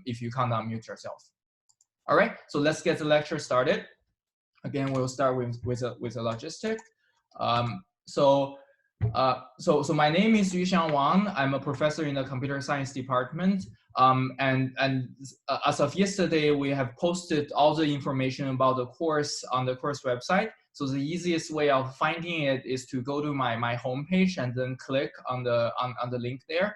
if you can't unmute yourself. All right, so let's get the lecture started. Again, we'll start with a logistic. So my name is Yu-Xiang Wang. I'm a professor in the Computer Science Department. As of yesterday, we have posted all the information about the course on the course website. So the easiest way of finding it is to go to my homepage and then click on the link there.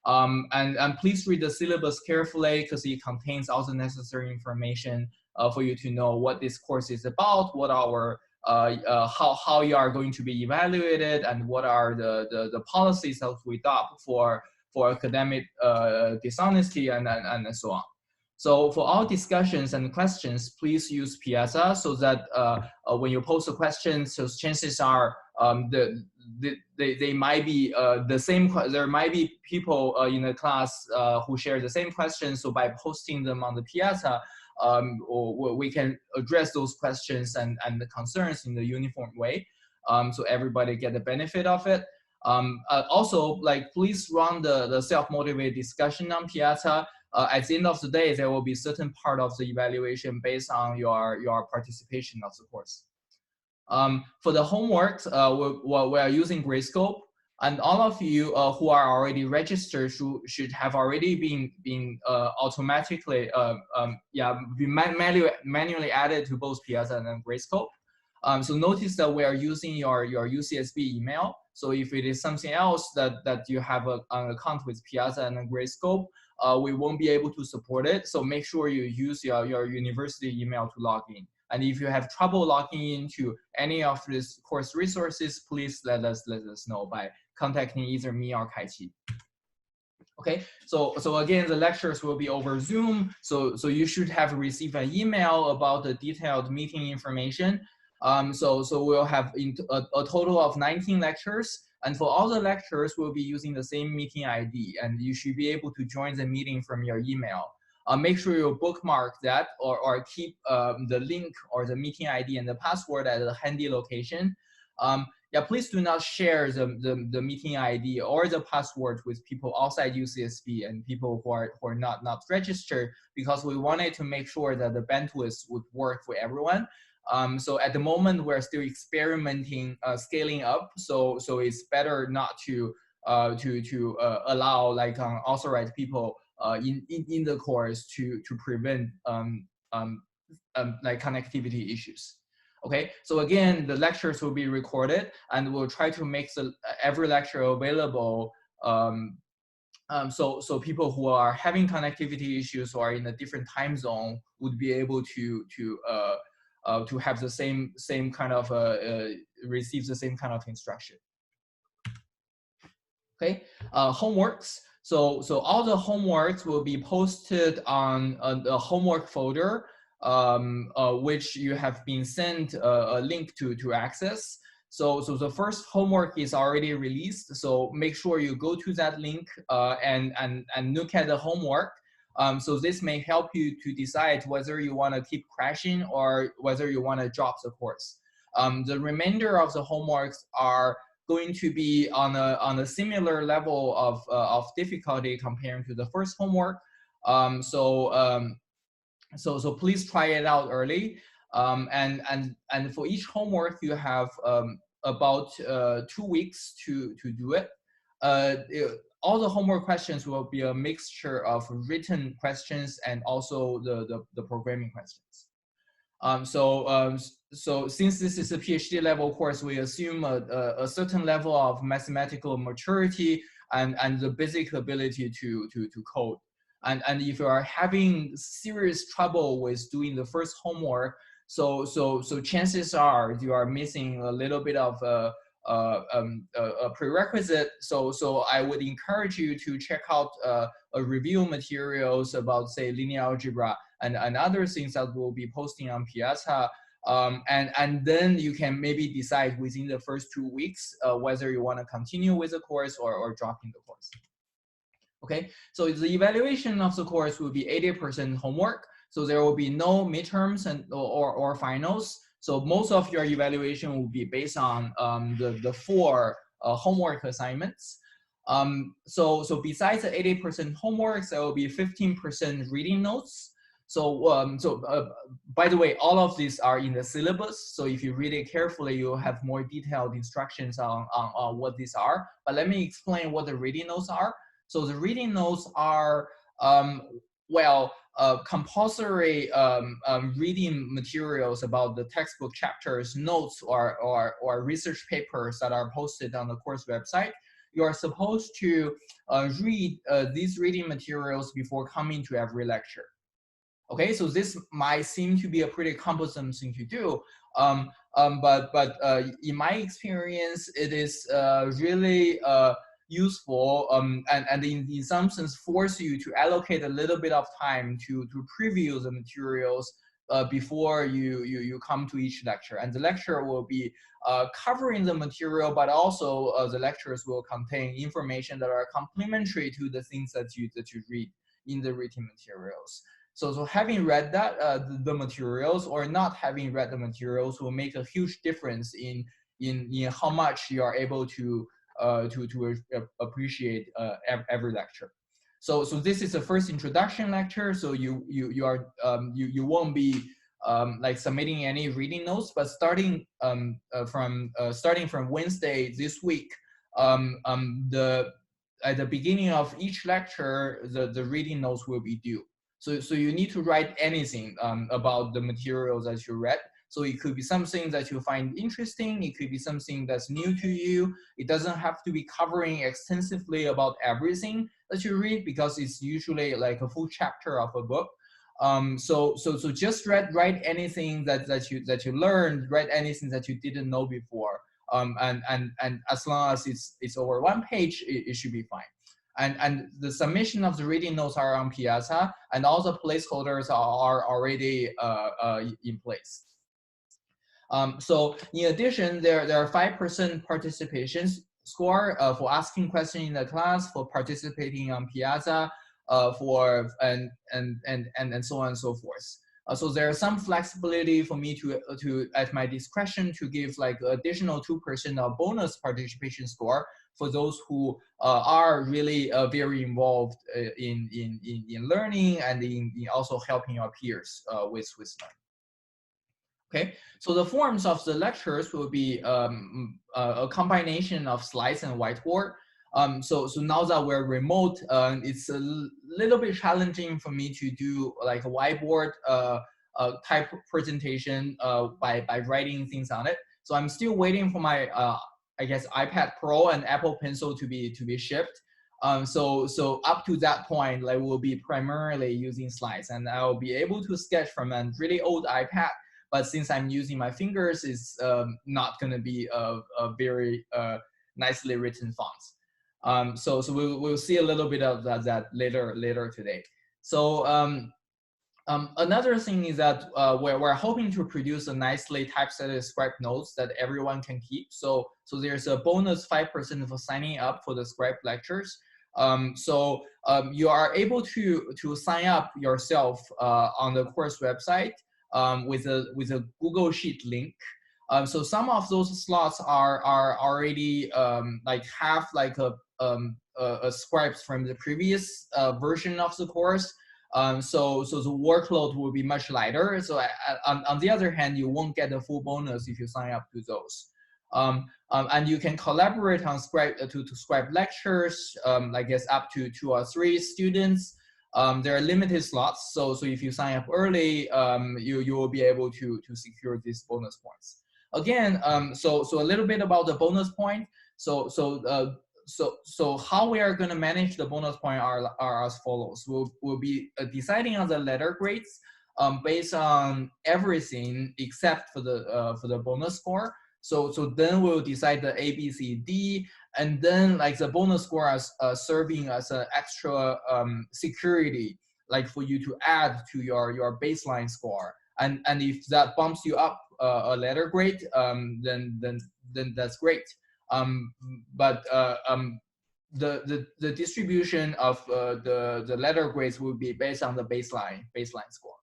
And please read the syllabus carefully because it contains all the necessary information for you to know what this course is about, what our how you are going to be evaluated, and what are the policies that we adopt for academic dishonesty and so on. So for all discussions and questions, please use Piazza so that when you post a question, so chances are they might be the same. There might be people in the class who share the same questions. So by posting them on the Piazza, we can address those questions and the concerns in the uniform way, so everybody get the benefit of it. Also, like, please run the self-motivated discussion on Piazza. At the end of the day, there will be certain part of the evaluation based on your participation of the course. For the homework, we are using Grayscope, and all of you who are already registered should have already been automatically manually added to both Piazza and Grayscope. So notice that we are using your UCSB email. So if it is something else that you have an account with Piazza and Grayscope, we won't be able to support it. So make sure you use your university email to log in. And if you have trouble logging into any of these course resources, please let us know by contacting either me or Kai-Chi. Okay, so again, the lectures will be over Zoom. So you should have received an email about the detailed meeting information. So we'll have a total of 19 lectures. And for all the lectures, we'll be using the same meeting ID. And you should be able to join the meeting from your email. Make sure you bookmark that or keep the link or the meeting ID and the password at a handy location. Yeah, please do not share the meeting ID or the password with people outside UCSB and people who are not registered, because we wanted to make sure that the bandwidth would work for everyone. So at the moment, we're still experimenting scaling up. So it's better not to allow like unauthorized people in the course to prevent like connectivity issues. Okay, so again, the lectures will be recorded, and we'll try to make every lecture available so people who are having connectivity issues or in a different time zone would be able to have the same kind of receive the same kind of instruction. Okay, homeworks. So all the homeworks will be posted on the homework folder, which you have been sent a link to access. So the first homework is already released. So make sure you go to that link and look at the homework. So this may help you to decide whether you want to keep crashing or whether you want to drop the course. The remainder of the homeworks are going to be on a similar level of difficulty comparing to the first homework. So please try it out early. And for each homework, you have about 2 weeks to do it. All the homework questions will be a mixture of written questions and also the programming questions. So since this is a PhD level course, we assume a certain level of mathematical maturity and the basic ability to code. And if you are having serious trouble with doing the first homework, so chances are you are missing a little bit of a prerequisite. So I would encourage you to check out a review materials about, say, linear algebra and other things that we'll be posting on Piazza. And then you can maybe decide within the first 2 weeks whether you want to continue with the course or dropping the course. Okay, so the evaluation of the course will be 80% homework. So there will be no midterms or finals. So most of your evaluation will be based on the 4 homework assignments. So besides the 80% homeworks, there will be 15% reading notes. By the way, all of these are in the syllabus. So if you read it carefully, you'll have more detailed instructions on what these are. But let me explain what the reading notes are. So the reading notes are, compulsory reading materials about the textbook chapters, notes, or research papers that are posted on the course website. You are supposed to read these reading materials before coming to every lecture. Okay, so this might seem to be a pretty cumbersome thing to do, but in my experience, it is really useful, and in some sense force you to allocate a little bit of time to preview the materials before you come to each lecture. And the lecture will be covering the material, but also the lectures will contain information that are complementary to the things that you read in the written materials. So having read that the materials or not having read the materials will make a huge difference in how much you are able to appreciate every lecture. So this is the first introduction lecture. So you won't be like submitting any reading notes, but starting from Wednesday this week, at the beginning of each lecture, the reading notes will be due. So you need to write anything about the materials that you read. So it could be something that you find interesting. It could be something that's new to you. It doesn't have to be covering extensively about everything that you read, because it's usually like a full chapter of a book. So just write anything that you learned, write anything that you didn't know before. And as long as it's over one page, it should be fine. And the submission of the reading notes are on Piazza, and all the placeholders are already in place. So in addition, there are 5% participation score for asking questions in the class, for participating on Piazza, and so on and so forth. So there's some flexibility for me to at my discretion to give like additional 2% of bonus participation score for those who are really very involved in learning and in also helping our peers with learning. Okay, so the forms of the lectures will be a combination of slides and whiteboard. So now that we're remote, it's a little bit challenging for me to do like a whiteboard type presentation by writing things on it. So I'm still waiting for my I guess iPad Pro and Apple Pencil to be shipped. So up to that point, like we'll be primarily using slides, and I'll be able to sketch from a really old iPad. But since I'm using my fingers, it's not going to be a very nicely written fonts. So we'll see a little bit of that later today. So another thing is that we're hoping to produce a nicely typesetted scribe notes that everyone can keep. So there's a bonus 5% for signing up for the scribe lectures. You are able to sign up yourself on the course website with a Google Sheet link. So some of those slots are already like have like a scribes from the previous version of the course. So the workload will be much lighter. So on the other hand, you won't get the full bonus if you sign up to those. And you can collaborate on scribe to scribe lectures. I guess up to 2 or 3 students. There are limited slots, so if you sign up early, you will be able to secure these bonus points. Again, so a little bit about the bonus point. So how we are going to manage the bonus point are as follows. We'll be deciding on the letter grades based on everything except for the bonus score. So then we'll decide the A, B, C, D, and then like the bonus score as serving as an extra security, like for you to add to your baseline score. And if that bumps you up a letter grade, then that's great. But the distribution of the letter grades will be based on the baseline score.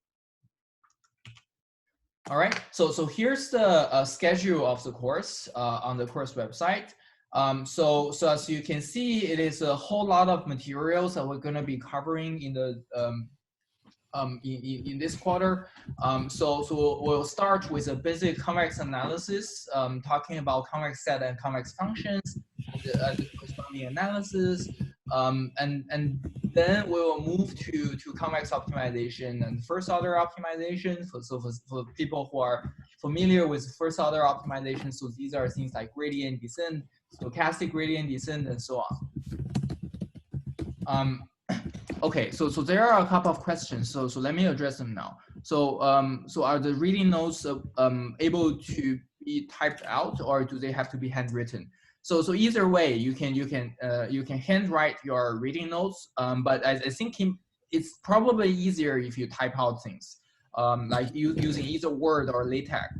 All right, so here's the schedule of the course on the course website. So as you can see, it is a whole lot of materials that we're going to be covering in the in this quarter. So we'll start with a basic convex analysis, talking about convex set and convex functions, the corresponding analysis, and then we will move to convex optimization and first order optimization. For people who are familiar with first order optimization, so these are things like gradient descent, stochastic gradient descent, and so on. Okay, so there are a couple of questions. So let me address them now. So are the reading notes able to be typed out, or do they have to be handwritten? So either way, you can handwrite your reading notes. But I think it's probably easier if you type out things, like using either Word or LaTeX.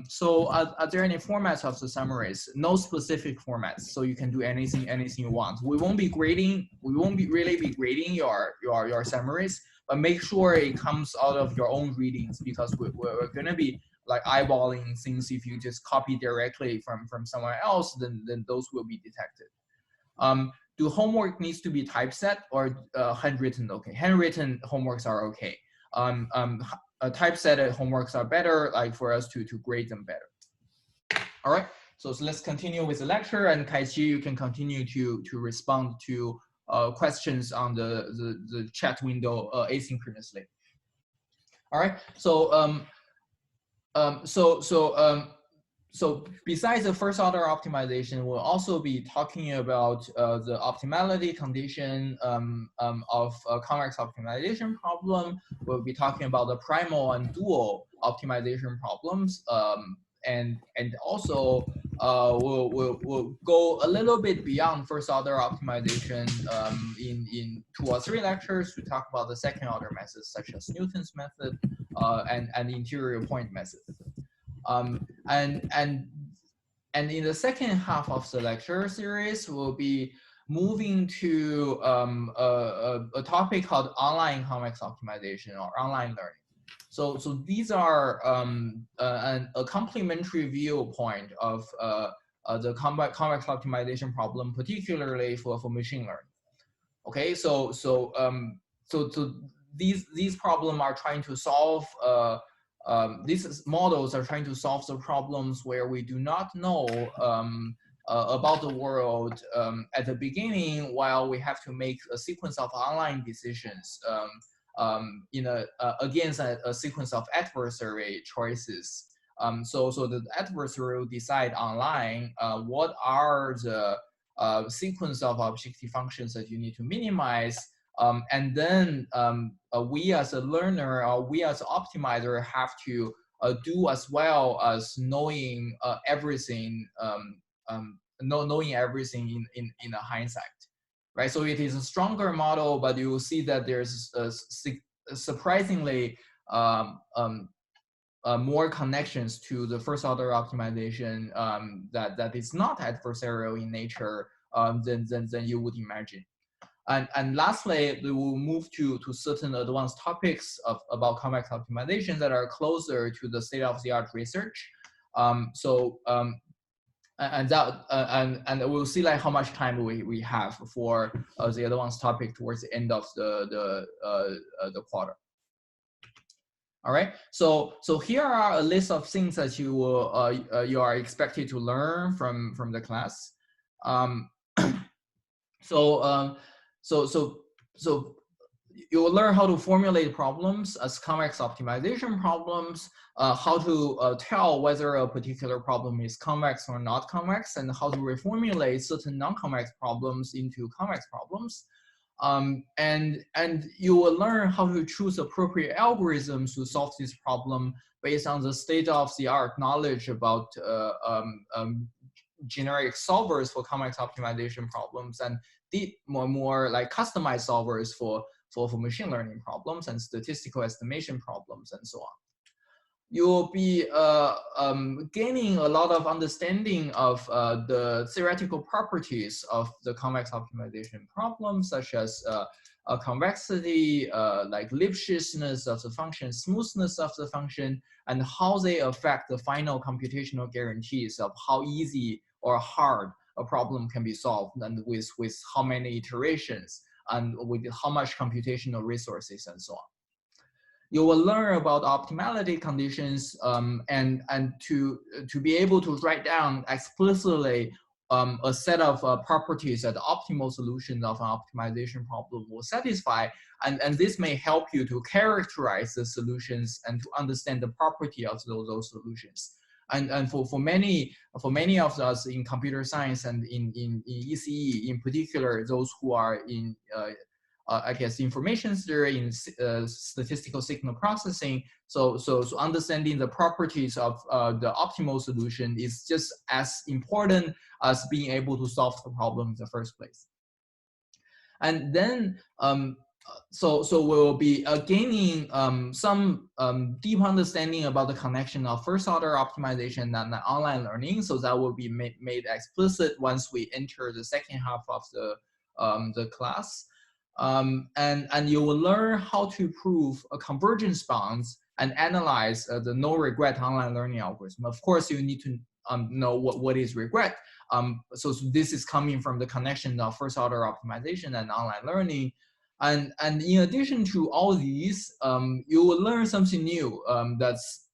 So are there any formats of the summaries? No specific formats, so you can do anything you want. We won't be really be grading your summaries, but make sure it comes out of your own readings, because we're gonna be like eyeballing things. If you just copy directly from somewhere else, then those will be detected. Do homework needs to be typeset or handwritten? Okay, handwritten homeworks are okay. Typeset homeworks are better, like for us to grade them better. All right, so let's continue with the lecture, and Kai-Chi, you can continue to respond to questions on the chat window asynchronously. All right, so besides the first order optimization, we'll also be talking about the optimality condition of a convex optimization problem. We'll be talking about the primal and dual optimization problems, and also we'll go a little bit beyond first order optimization in 2 or 3 lectures to talk about the second order methods, such as Newton's method and interior point method. And in the second half of the lecture series, we'll be moving to a topic called online convex optimization or online learning. So these are a complementary viewpoint of the convex optimization problem, particularly for machine learning. Okay, so these problems are trying to solve. These models are trying to solve the problems where we do not know about the world at the beginning, while we have to make a sequence of online decisions against a sequence of adversary choices. So the adversary will decide online what are the sequence of objective functions that you need to minimize. And then we as a learner, or we as an optimizer, have to do as well as knowing everything, knowing everything in a hindsight, right? So it is a stronger model, but you will see that there's surprisingly more connections to the first order optimization that is not adversarial in nature than you would imagine. And lastly, we will move to certain advanced topics about convex optimization that are closer to the state-of-the-art research. And we'll see like how much time we have for the advanced topic towards the end of the quarter. All right. So here are a list of things that you will you are expected to learn from the class. So you will learn how to formulate problems as convex optimization problems, how to tell whether a particular problem is convex or not convex, and how to reformulate certain non-convex problems into convex problems. And you will learn how to choose appropriate algorithms to solve this problem based on the state-of-the-art knowledge about generic solvers for convex optimization problems, and the more like customized solvers for machine learning problems and statistical estimation problems and so on. You will be gaining a lot of understanding of the theoretical properties of the convex optimization problem, such as convexity, like Lipschitzness of the function, smoothness of the function, and how they affect the final computational guarantees of how easy or hard a problem can be solved, and with how many iterations, and with how much computational resources and so on. You will learn about optimality conditions, and to be able to write down explicitly a set of properties that the optimal solution of an optimization problem will satisfy, and this may help you to characterize the solutions and to understand the property of those solutions. And for many of us in computer science and in ECE in particular, those who are in I guess information theory, in statistical signal processing. So understanding the properties of the optimal solution is just as important as being able to solve the problem in the first place. And then so we'll be gaining some deep understanding about the connection of first order optimization and online learning. So that will be made explicit once we enter the second half of the class. And you will learn how to prove a convergence bounds and analyze the no regret online learning algorithm. Of course, you need to know what is regret. So this is coming from the connection of first order optimization and online learning. And in addition to all these, you will learn something new that's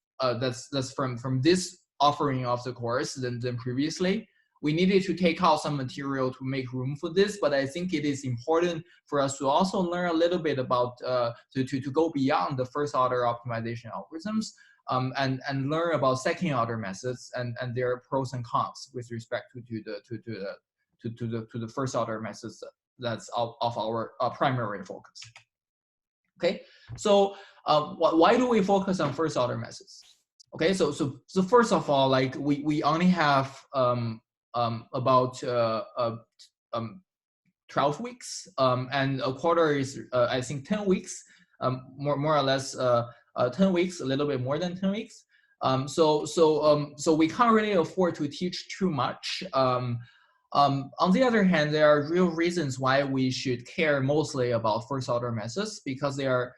from this offering of the course than previously. We needed to take out some material to make room for this, but I think it is important for us to also learn a little bit about to go beyond the first order optimization algorithms, and learn about second order methods and their pros and cons with respect to the first order methods that's of our primary focus. Okay, so why do we focus on first order methods? Okay, so first of all, like we only have about 12 weeks, and a quarter is I think 10 weeks, more or less 10 weeks, a little bit more than 10 weeks. So we can't really afford to teach too much. On the other hand, there are real reasons why we should care mostly about first order methods, because they are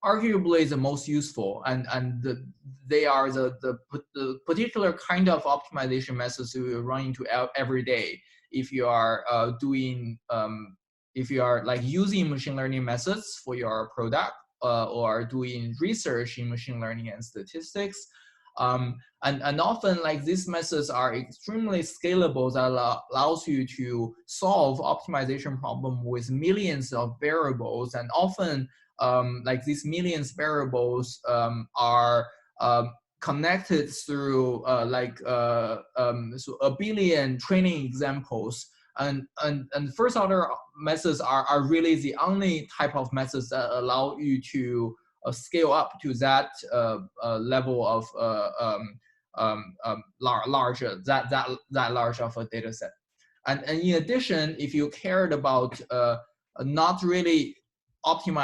arguably the most useful, and they are the particular kind of optimization methods you run into every day if you are if you are like using machine learning methods for your product, or doing research in machine learning and statistics. And often, like, these methods are extremely scalable, that allows you to solve optimization problem with millions of variables, and often like these millions variables are connected through so a billion training examples. And first order methods are really the only type of methods that allow you to scale up to that level of large of a data set. And in addition, if you cared about not really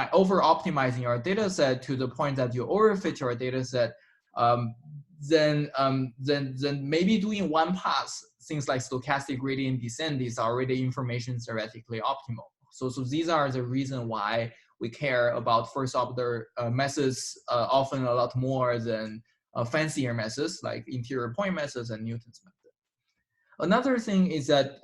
over optimizing your data set to the point that you overfit your data set, then maybe doing one pass, things like stochastic gradient descent, is already information theoretically optimal. So these are the reason why we care about first order methods often a lot more than fancier methods like interior point methods and Newton's method. Another thing is that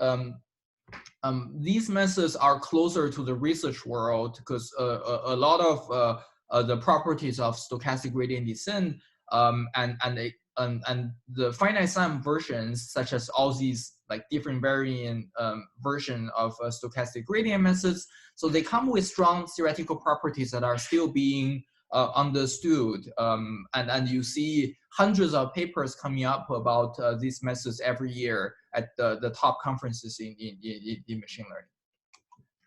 these methods are closer to the research world, because a lot of the properties of stochastic gradient descent and the finite sum versions, such as all these like different variant version of stochastic gradient methods, so they come with strong theoretical properties that are still being understood. And you see hundreds of papers coming up about these methods every year at the top conferences in machine learning.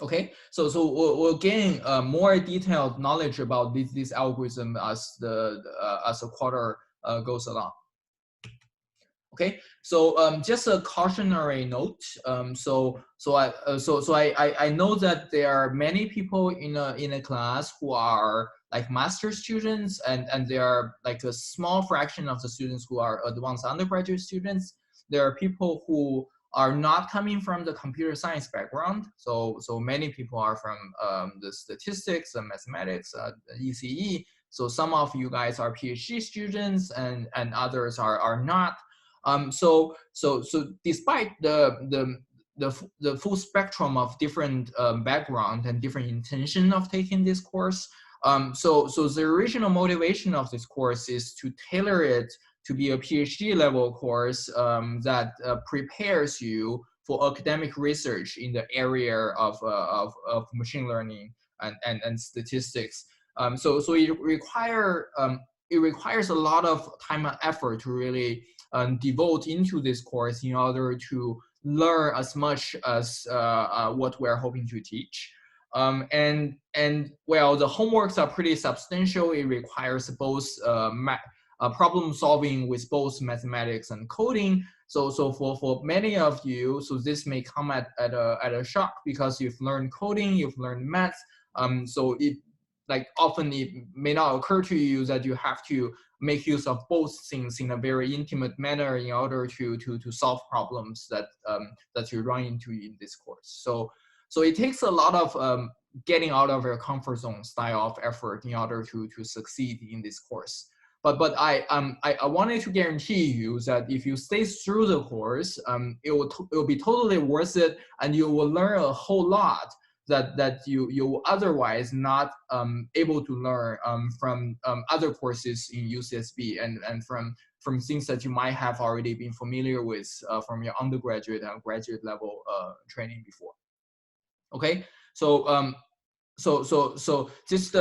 Okay, so we'll gain more detailed knowledge about this algorithm as the quarter goes along. Okay, so just a cautionary note. So I know that there are many people in a class who are like master students, and there are like a small fraction of the students who are advanced undergraduate students. There are people who are not coming from the computer science background. So many people are from the statistics and mathematics, ECE. So some of you guys are PhD students, and others are not. So despite the full spectrum of different background and different intention of taking this course, so the original motivation of this course is to tailor it to be a PhD level course that prepares you for academic research in the area of machine learning and statistics. So it requires a lot of time and effort to really devote into this course in order to learn as much as what we're hoping to teach. And well, the homeworks are pretty substantial. It requires both problem solving with both mathematics and coding. So for many of you, so this may come at a shock because you've learned coding, you've learned math. So it often it may not occur to you that you have to make use of both things in a very intimate manner in order to solve problems that you run into in this course. So it takes a lot of getting out of your comfort zone style of effort in order to succeed in this course. But I wanted to guarantee you that if you stay through the course, it will be totally worth it, and you will learn a whole lot that you otherwise not able to learn from other courses in UCSB and from things that you might have already been familiar with from your undergraduate and graduate level training before. Okay, so just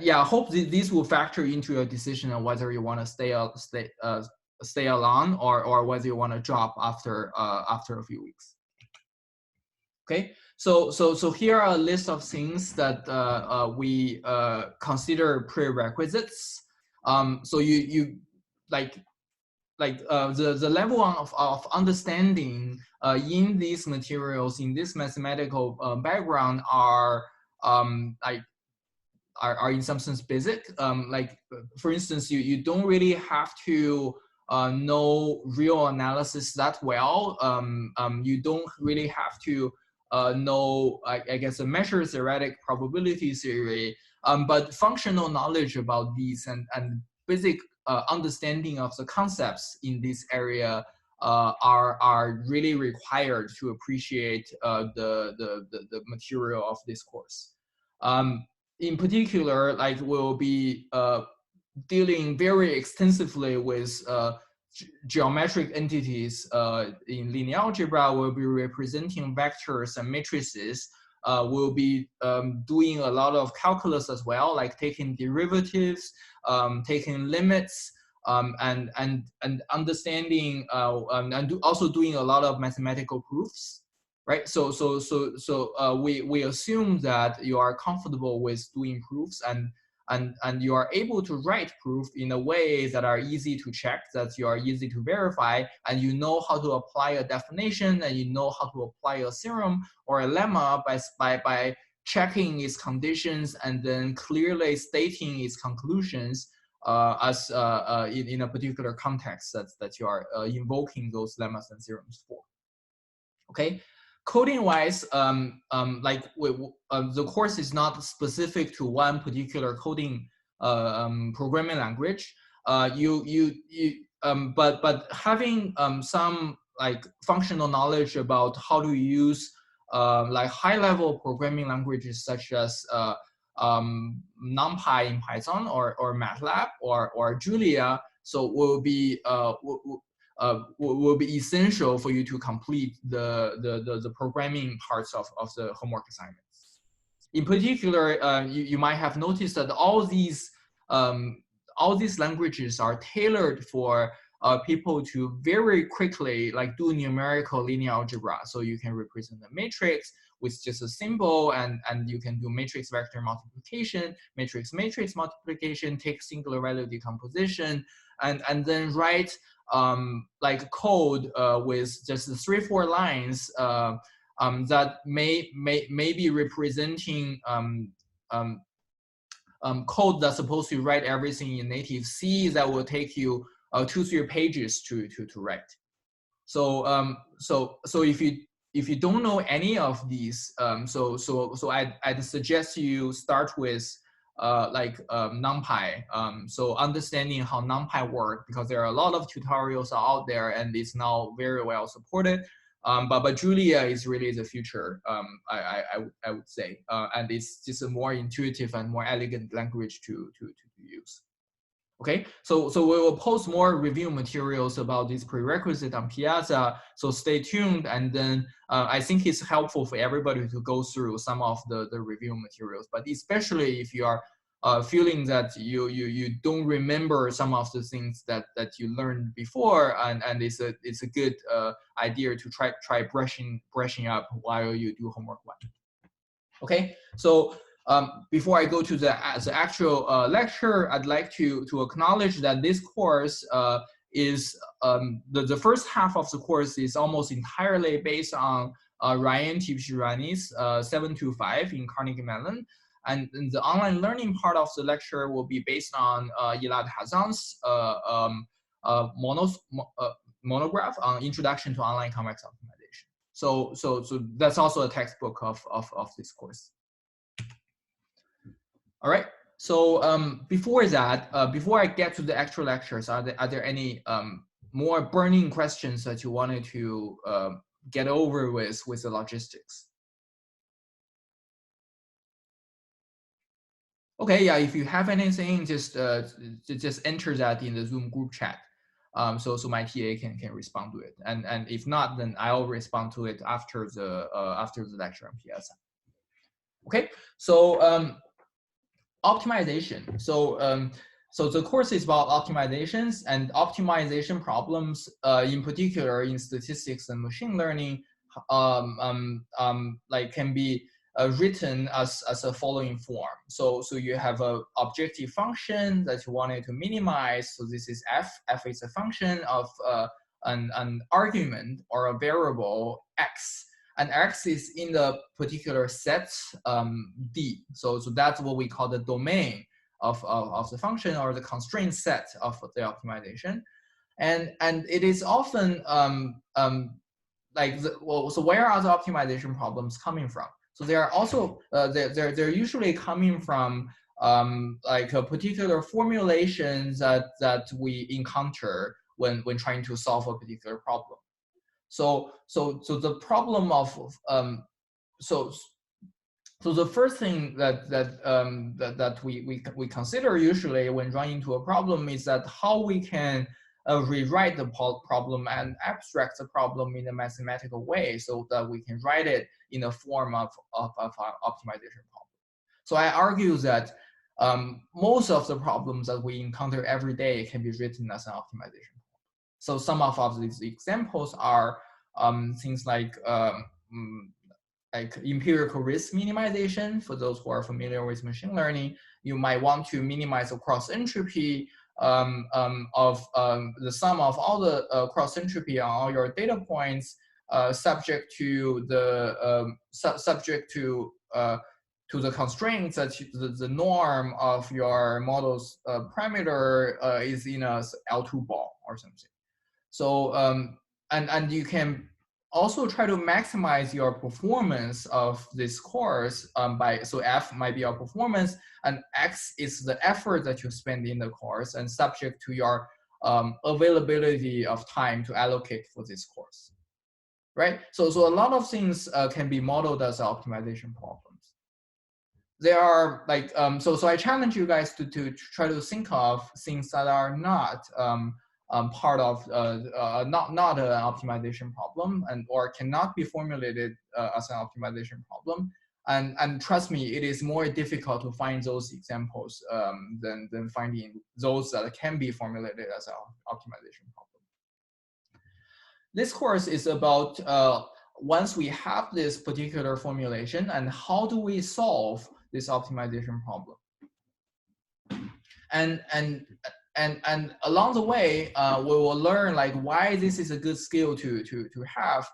yeah, I hope these will factor into your decision on whether you want to stay along or whether you want to drop after a few weeks. Okay, so here are a list of things that we consider prerequisites. So you the level of understanding in these materials, in this mathematical background are in some sense basic. Like for instance, you don't really have to know real analysis that well. You don't really have to know, I guess, a measure theoretic probability theory, but functional knowledge about these and basic understanding of the concepts in this area are really required to appreciate the material of this course. In particular, like we'll be dealing very extensively with geometric entities in linear algebra. We'll be representing vectors and matrices. We'll be doing a lot of calculus as well, like taking derivatives, taking limits, and understanding, and also doing a lot of mathematical proofs, right? So we assume that you are comfortable with doing proofs and you are able to write proof in a way that are easy to check, that you are easy to verify, and you know how to apply a definition, and you know how to apply a theorem or a lemma by checking its conditions and then clearly stating its conclusions as in a particular context that you are invoking those lemmas and theorems for. Okay. Coding wise, the course is not specific to one particular coding programming language. But having some like functional knowledge about how to use like high level programming languages such as NumPy in Python or MATLAB or Julia, so will be essential for you to complete the programming parts of the homework assignments. In particular, you might have noticed that all these languages are tailored for people to very quickly like do numerical linear algebra. So you can represent a matrix with just a symbol, and you can do matrix vector multiplication, matrix multiplication, take singular value decomposition, and then write like code with just 3-4 lines that may be representing code that's supposed to write everything in native C that will take you 2-3 pages to write. So if you don't know any of these, so I'd suggest you start with NumPy. So understanding how NumPy works, because there are a lot of tutorials out there and it's now very well supported. But Julia is really the future, I would say, and it's just a more intuitive and more elegant language to use. Okay, so we will post more review materials about this prerequisite on Piazza, so stay tuned. And then I think it's helpful for everybody to go through some of the review materials, but especially if you are feeling that you don't remember some of the things that you learned before, and it's a good idea to try brushing up while you do homework one. Okay, so before I go to the actual lecture, I'd like to acknowledge that this course is the first half of the course is almost entirely based on Ryan Tibshirani's 725 in Carnegie Mellon. And the online learning part of the lecture will be based on Elad Hazan's monograph on Introduction to Online Convex Optimization. So that's also a textbook of this course. All right. So before that, before I get to the actual lectures, are there any more burning questions that you wanted to get over with the logistics? Okay, yeah. If you have anything, just enter that in the Zoom group chat. So my TA can respond to it, and if not, then I'll respond to it after the lecture on Piazza. Okay. So optimization. So the course is about optimizations and optimization problems, in particular in statistics and machine learning, like can be written as a following form. So you have a objective function that you wanted to minimize. So this is f. F is a function of an argument or a variable x. And x is in the particular set D. So that's what we call the domain of the function, or the constraint set of the optimization. And it is often so where are the optimization problems coming from? So they are also they're usually coming from like a particular formulations that we encounter when trying to solve a particular problem. So the problem of so the first thing that we consider usually when running into a problem is that how we can rewrite the problem and abstract the problem in a mathematical way, so that we can write it in a form of optimization problem. So I argue that most of the problems that we encounter every day can be written as an optimization problem. So some of these examples are things like empirical risk minimization. For those who are familiar with machine learning, you might want to minimize the cross entropy of the sum of all the cross entropy on all your data points, subject to the constraints that the norm of your model's parameter is in a L2 ball or something. So and you can also try to maximize your performance of this course so F might be your performance, and X is the effort that you spend in the course, and subject to your availability of time to allocate for this course, right? So a lot of things can be modeled as optimization problems. There are like so I challenge you guys to try to think of things that are not part of not an optimization problem, or cannot be formulated as an optimization problem. And trust me, it is more difficult to find those examples than finding those that can be formulated as an optimization problem. This course is about once we have this particular formulation, and how do we solve this optimization problem. And along the way, we will learn like why this is a good skill to have,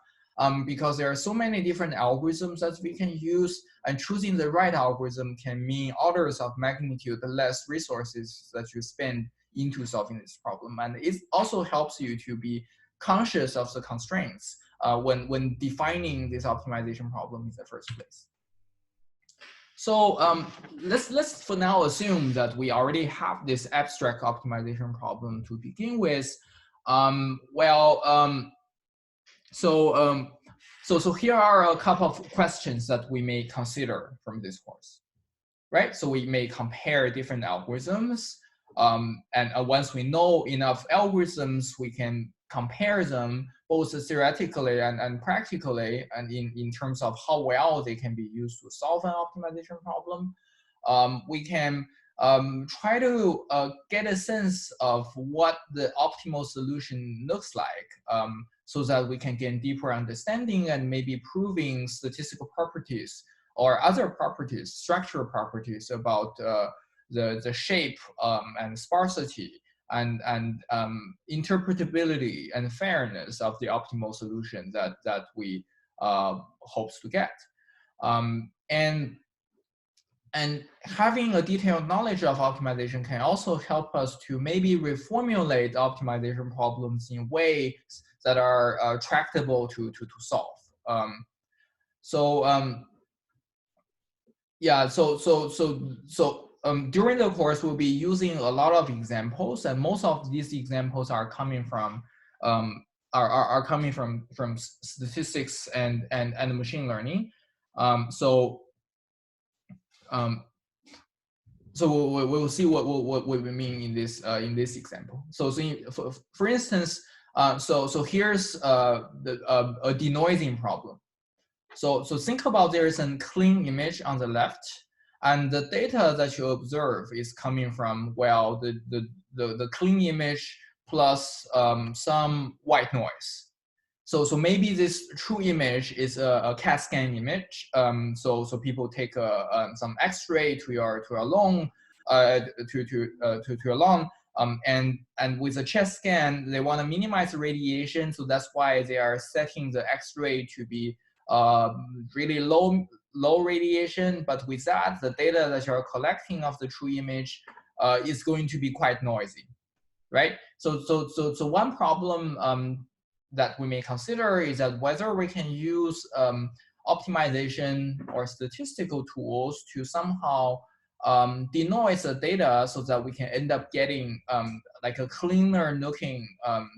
because there are so many different algorithms that we can use, and choosing the right algorithm can mean orders of magnitude less resources that you spend into solving this problem. And it also helps you to be conscious of the constraints when defining this optimization problem in the first place. So let's for now assume that we already have this abstract optimization problem to begin with. So here are a couple of questions that we may consider from this course, right? So we may compare different algorithms, and once we know enough algorithms, we can compare them both theoretically and practically, and in terms of how well they can be used to solve an optimization problem. We can try to get a sense of what the optimal solution looks like, so that we can gain deeper understanding and maybe proving statistical properties or other properties, structural properties about the shape and sparsity and interpretability and fairness of the optimal solution that we hopes to get. And having a detailed knowledge of optimization can also help us to maybe reformulate optimization problems in ways that are tractable to solve. During the course, we'll be using a lot of examples, and most of these examples are coming from coming from statistics and machine learning. So we'll see what we mean in this example. So for instance, so here's a denoising problem. So think about there is a clean image on the left, and the data that you observe is coming from, well, the clean image plus some white noise. So maybe this true image is a CAT scan image. So people take some X-ray to your lung, to your lung, and with a chest scan, they want to minimize the radiation. So that's why they are setting the X-ray to be really low radiation. But with that, the data that you're collecting of the true image is going to be quite noisy, right? So one problem that we may consider is that whether we can use optimization or statistical tools to somehow denoise the data so that we can end up getting like a cleaner looking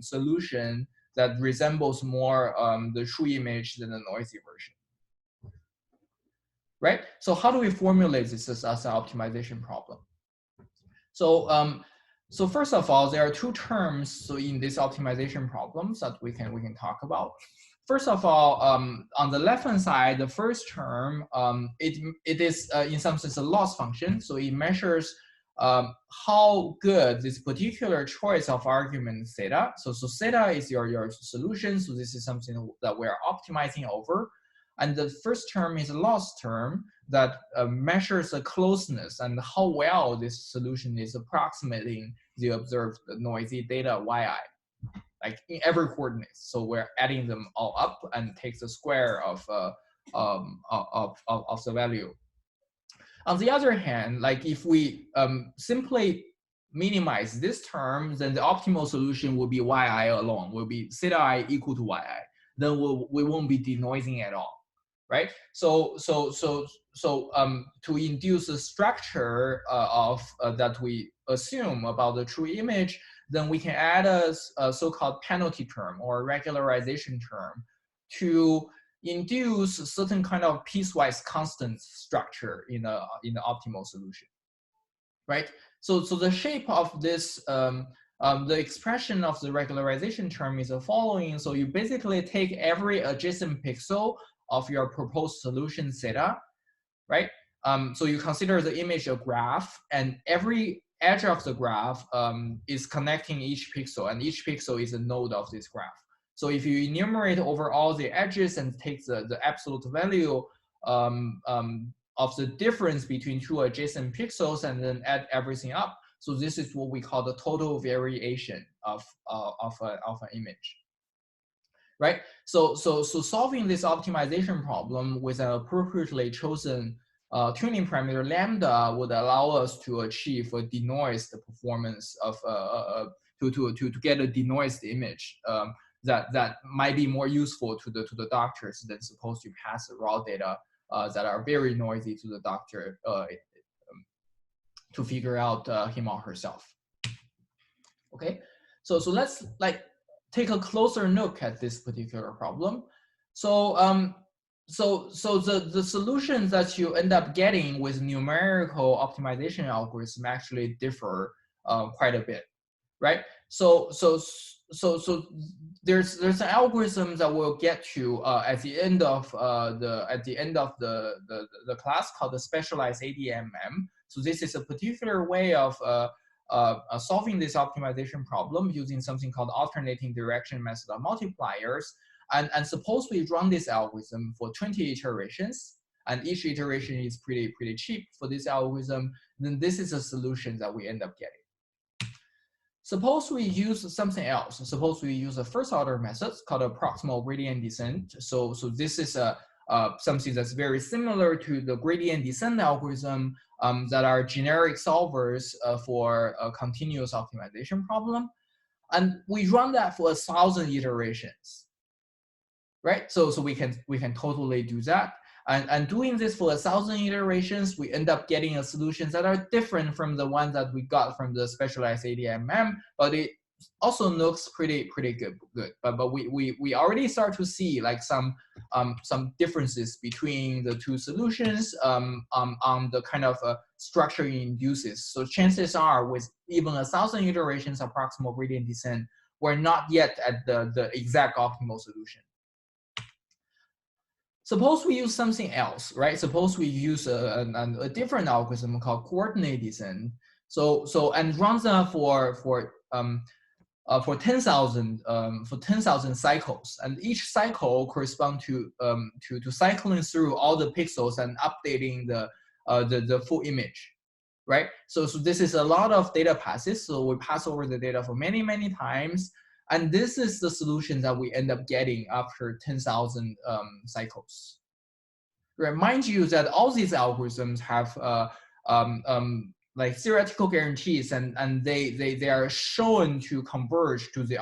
solution that resembles more the true image than the noisy version, right? So how do we formulate this as an optimization problem? So first of all, there are two terms in this optimization problems that we can talk about. First of all, on the left-hand side, the first term, it is in some sense a loss function. So it measures how good this particular choice of argument theta. So theta is your solution. So this is something that we're optimizing over. And the first term is a loss term that measures the closeness and how well this solution is approximating the observed noisy data yi, like in every coordinate. So we're adding them all up and take the square of the value. On the other hand, like if we simply minimize this term, then the optimal solution will be yi alone, will be theta I equal to yi. Then we won't be denoising at all, right? So to induce a structure that we assume about the true image, then we can add a so-called penalty term or regularization term to induce a certain kind of piecewise constant structure in the optimal solution, right? So the shape of this, the expression of the regularization term is the following. So you basically take every adjacent pixel of your proposed solution theta, right? So you consider the image a graph, and every edge of the graph is connecting each pixel, and each pixel is a node of this graph. So if you enumerate over all the edges and take the absolute value of the difference between two adjacent pixels and then add everything up, so this is what we call the total variation of an image, right? So solving this optimization problem with an appropriately chosen tuning parameter lambda would allow us to achieve a denoised performance of to get a denoised image that might be more useful to the doctors than supposed to pass the raw data that are very noisy to the doctor to figure out him or herself. Okay, so let's take a closer look at this particular problem. So the solutions that you end up getting with numerical optimization algorithm actually differ quite a bit, right? So there's an algorithm that we'll get to at the end of the class called the specialized ADMM. So this is a particular way of solving this optimization problem using something called alternating direction method of multipliers. And suppose we run this algorithm for 20 iterations, and each iteration is pretty cheap for this algorithm, then this is a solution that we end up getting. Suppose we use something else. Suppose we use a first order method called a proximal gradient descent. So this is something that's very similar to the gradient descent algorithm that are generic solvers for a continuous optimization problem. And we run that for 1,000 iterations, right? So we can totally do that. And doing this for 1,000 iterations, we end up getting a solutions that are different from the ones that we got from the specialized ADMM, but it also looks pretty good. But we already start to see like some differences between the two solutions on the kind of structure it induces. So chances are, with even 1,000 iterations of proximal gradient descent, we're not yet at the exact optimal solution. Suppose we use something else, right? Suppose we use a different algorithm called coordinate descent. And runs that for 10,000 cycles, and each cycle corresponds to cycling through all the pixels and updating the full image, right? So this is a lot of data passes. So we pass over the data for many times. And this is the solution that we end up getting after 10,000 cycles. Remind you that all these algorithms have like theoretical guarantees, and they are shown to converge to the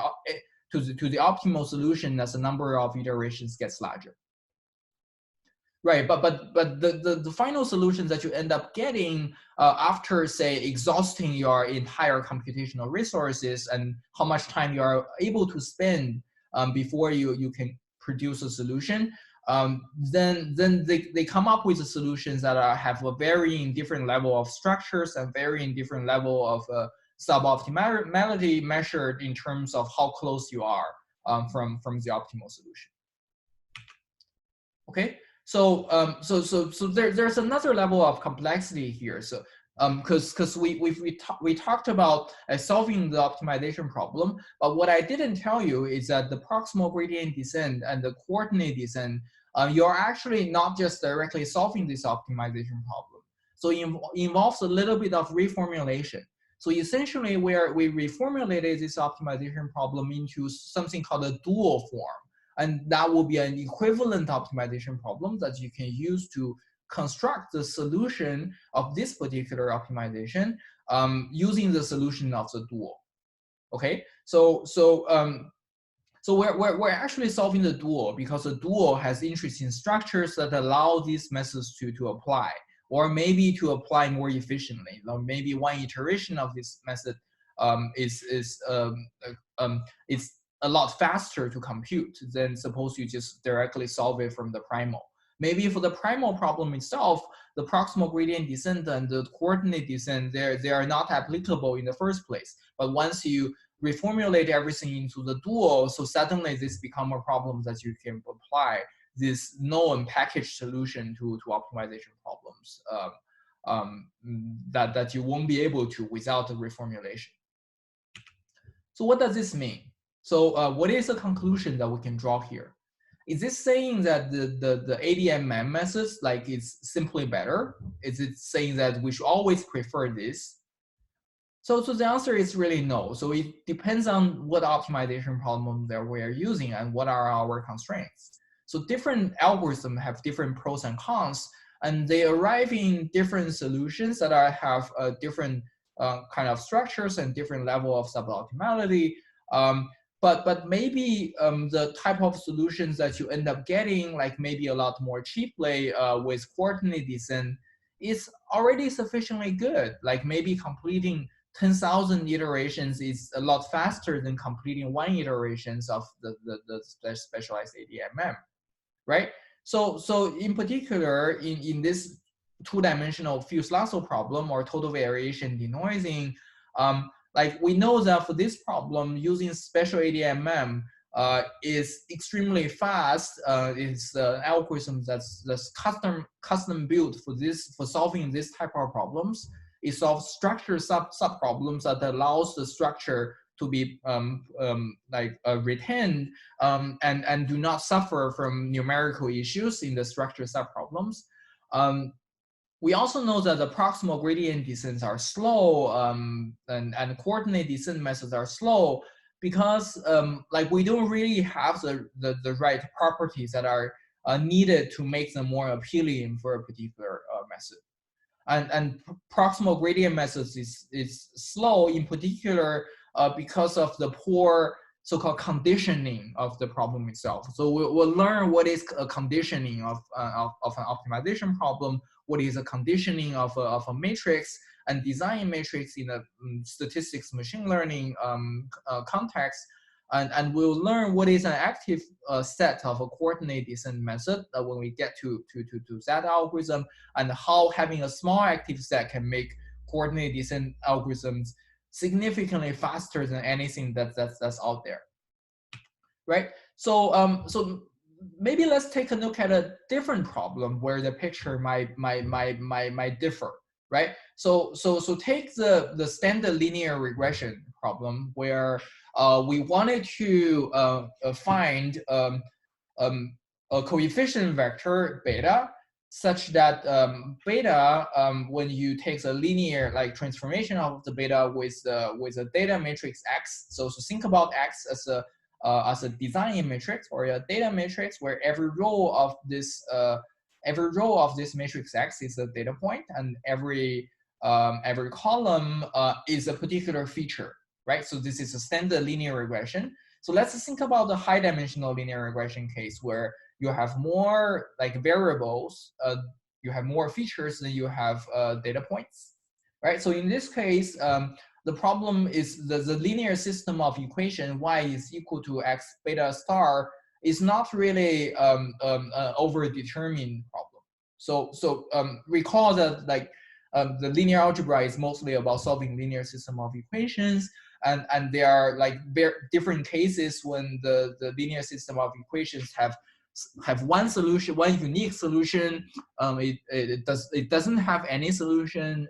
optimal solution as the number of iterations gets larger. Right, but the final solutions that you end up getting after, say, exhausting your entire computational resources and how much time you are able to spend before you can produce a solution, then they come up with the solutions that have a varying different level of structures and varying different level of suboptimality measured in terms of how close you are from the optimal solution. Okay. So there's another level of complexity here. So because we talked about solving the optimization problem, but what I didn't tell you is that the proximal gradient descent and the coordinate descent, you're actually not just directly solving this optimization problem. So it involves a little bit of reformulation. So essentially, we reformulated this optimization problem into something called a dual form. And that will be an equivalent optimization problem that you can use to construct the solution of this particular optimization using the solution of the dual. Okay, so we're actually solving the dual because the dual has interesting structures that allow these methods to apply, or maybe to apply more efficiently. Or maybe one iteration of this method is a lot faster to compute than suppose you just directly solve it from the primal. Maybe for the primal problem itself, the proximal gradient descent and the coordinate descent, they are not applicable in the first place. But once you reformulate everything into the dual, so suddenly this becomes a problem that you can apply this known package solution to optimization problems that you won't be able to without the reformulation. So what does this mean? So what is the conclusion that we can draw here? Is this saying that the ADMM methods like it's simply better? Is it saying that we should always prefer this? So the answer is really no. So it depends on what optimization problem that we are using and what are our constraints. So different algorithms have different pros and cons, and they arrive in different solutions that have different kind of structures and different level of suboptimality. but maybe the type of solutions that you end up getting, like maybe a lot more cheaply with coordinate descent, is already sufficiently good. Like maybe completing 10,000 iterations is a lot faster than completing one iterations of the specialized ADMM, right? So in particular, in this two-dimensional fused lasso problem or total variation denoising, like we know that for this problem, using special ADMM is extremely fast. It's an algorithm that's custom built for solving this type of problems. It solves structure sub problems that allows the structure to be retained and do not suffer from numerical issues in the structure subproblems. We also know that the proximal gradient descents are slow and coordinate descent methods are slow because like we don't really have the right properties that are needed to make them more appealing for a particular method. And proximal gradient methods is slow in particular because of the poor so-called conditioning of the problem itself. So we'll learn what is a conditioning of an optimization problem, what is a conditioning of a matrix, and design matrix in a statistics machine learning context. And we'll learn what is an active set of a coordinate descent method when we get to that algorithm, and how having a small active set can make coordinate descent algorithms significantly faster than anything that's out there, right? So so maybe let's take a look at a different problem where the picture might differ, right? So take the standard linear regression problem where we wanted to find a coefficient vector beta such that beta, when you take a linear like transformation of the beta with a data matrix X. So think about X as a design matrix or a data matrix where every row of this matrix X is a data point, and every column is a particular feature, right? So this is a standard linear regression. So let's think about the high dimensional linear regression case where you have more like variables, you have more features than you have data points, right? So in this case, the problem is the linear system of equation y is equal to x beta star is not really over-determined problem. So recall that like the linear algebra is mostly about solving linear system of equations, and there are like different cases when the linear system of equations have one solution, one unique solution. It doesn't have any solution,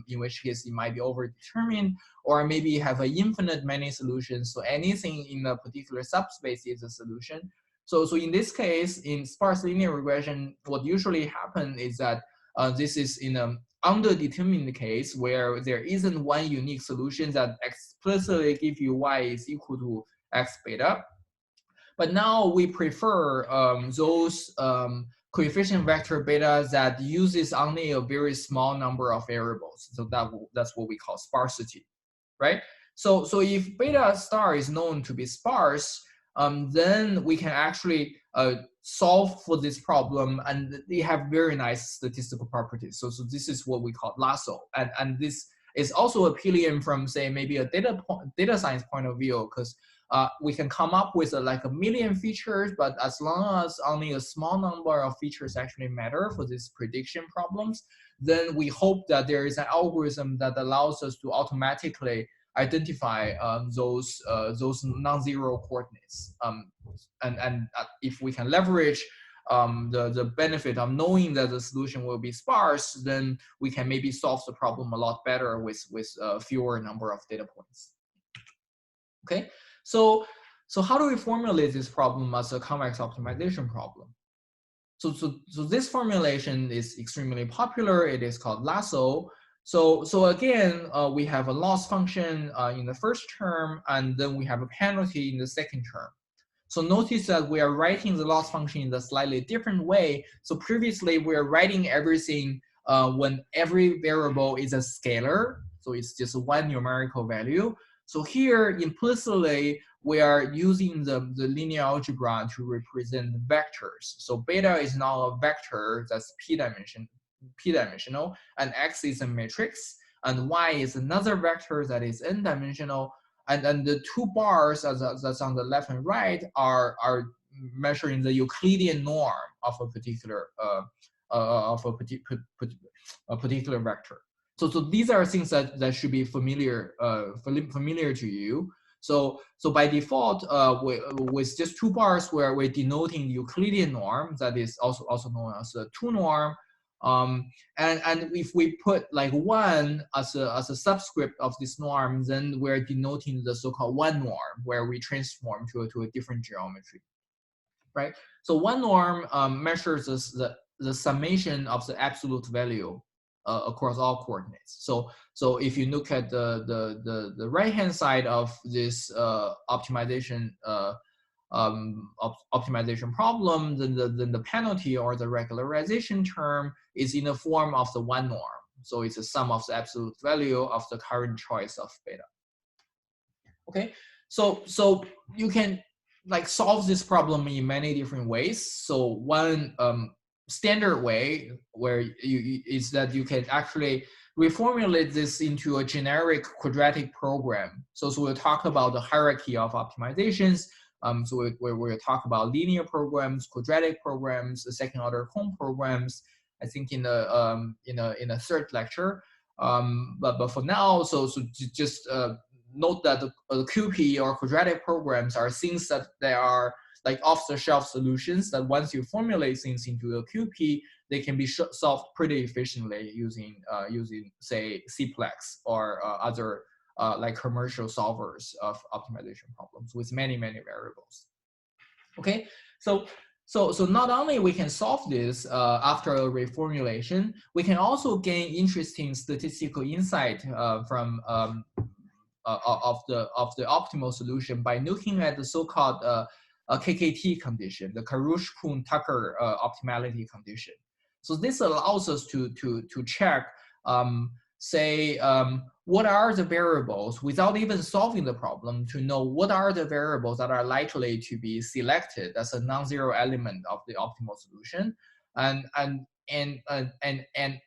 in which case it might be overdetermined, or maybe have an infinite many solutions. So anything in a particular subspace is a solution. So in this case, in sparse linear regression, what usually happens is that this is in an underdetermined case where there isn't one unique solution that explicitly give you y is equal to x beta. But now we prefer those coefficient vector beta that uses only a very small number of variables. So that's what we call sparsity, right? So if beta star is known to be sparse, then we can actually solve for this problem, and they have very nice statistical properties. So this is what we call lasso, and this is also appealing from, say, maybe a data science point of view, because we can come up with like a million features, but as long as only a small number of features actually matter for these prediction problems, then we hope that there is an algorithm that allows us to automatically identify those non-zero coordinates. And if we can leverage the benefit of knowing that the solution will be sparse, then we can maybe solve the problem a lot better with fewer number of data points. Okay. So how do we formulate this problem as a convex optimization problem? So this formulation is extremely popular. It is called lasso. So again, we have a loss function in the first term, and then we have a penalty in the second term. So notice that we are writing the loss function in a slightly different way. So previously we are writing everything when every variable is a scalar. So it's just one numerical value. So here implicitly we are using the linear algebra to represent vectors. So beta is now a vector that's p-dimensional, and X is a matrix, and Y is another vector that is n-dimensional. And the two bars that's on the left and right are measuring the Euclidean norm of a particular particular vector. So these are things that should be familiar to you. So by default, with just two bars, where we're denoting the Euclidean norm, that is also known as the 2 norm. And if we put like 1 as a subscript of this norm, then we're denoting the so-called 1 norm, where we transform to a different geometry, right? So 1 norm measures the summation of the absolute value across all coordinates. So if you look at the right-hand side of this optimization optimization problem, then the penalty or the regularization term is in the form of the 1 norm. So it's a sum of the absolute value of the current choice of beta. Okay, so you can like solve this problem in many different ways. So one standard way where is that you can actually reformulate this into a generic quadratic program. So we'll talk about the hierarchy of optimizations. So we'll talk about linear programs, quadratic programs, second order Hom programs, I think in a third lecture. But for now, so just note that the QP or quadratic programs are things that they are like off-the-shelf solutions that once you formulate things into a QP, they can be solved pretty efficiently using say Cplex or other like commercial solvers of optimization problems with many variables. Okay, so not only we can solve this after a reformulation, we can also gain interesting statistical insight from of the optimal solution by looking at the so-called KKT condition, the Karush-Kuhn-Tucker optimality condition. So this allows us to check, say, what are the variables without even solving the problem, to know what are the variables that are likely to be selected as a non-zero element of the optimal solution, and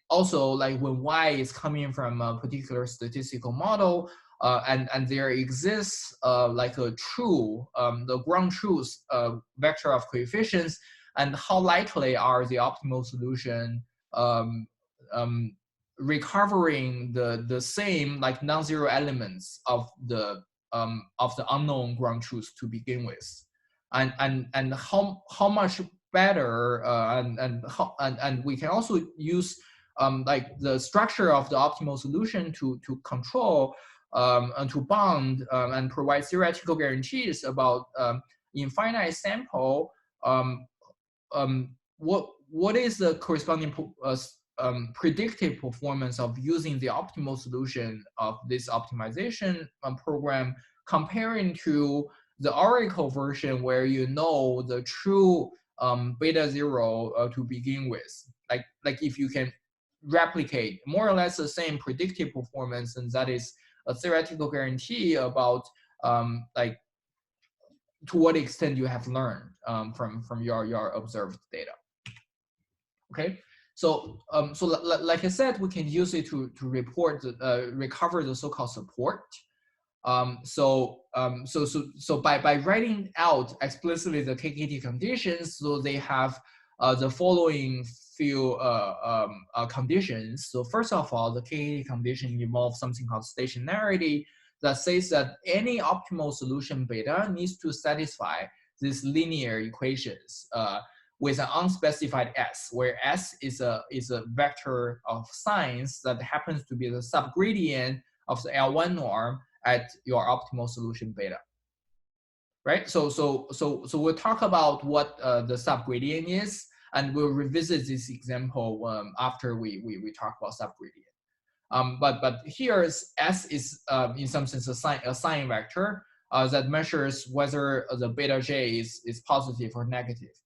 also like when Y is coming from a particular statistical model. And there exists like a true, the ground truth vector of coefficients, and how likely are the optimal solution recovering the same like non-zero elements of the unknown ground truth to begin with, and how much better and we can also use like the structure of the optimal solution to control and to bound and provide theoretical guarantees about infinite sample, what is the corresponding predictive performance of using the optimal solution of this optimization program comparing to the Oracle version, where you know the true beta zero to begin with. Like if you can replicate more or less the same predictive performance, and that is a theoretical guarantee about like to what extent you have learned from your observed data. Okay, so like I said, we can use it to report recover the so-called support. So by writing out explicitly the KKT conditions, so they have the following few conditions. So first of all, the KKT condition involves something called stationarity, that says that any optimal solution beta needs to satisfy these linear equations with an unspecified S, where S is a vector of signs that happens to be the subgradient of the L1 norm at your optimal solution beta, right? So we'll talk about what the subgradient is, and we'll revisit this example after we talk about subgradient. But here S is in some sense a sign vector that measures whether the beta j is positive or negative.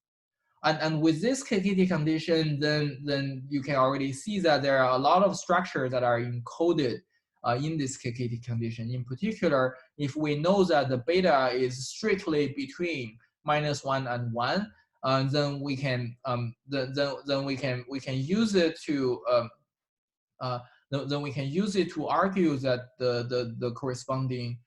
And with this KKT condition, then you can already see that there are a lot of structures that are encoded in this KKT condition. In particular, if we know that the beta is strictly between -1 and 1, then we can we can use it to then we can use it to argue that the corresponding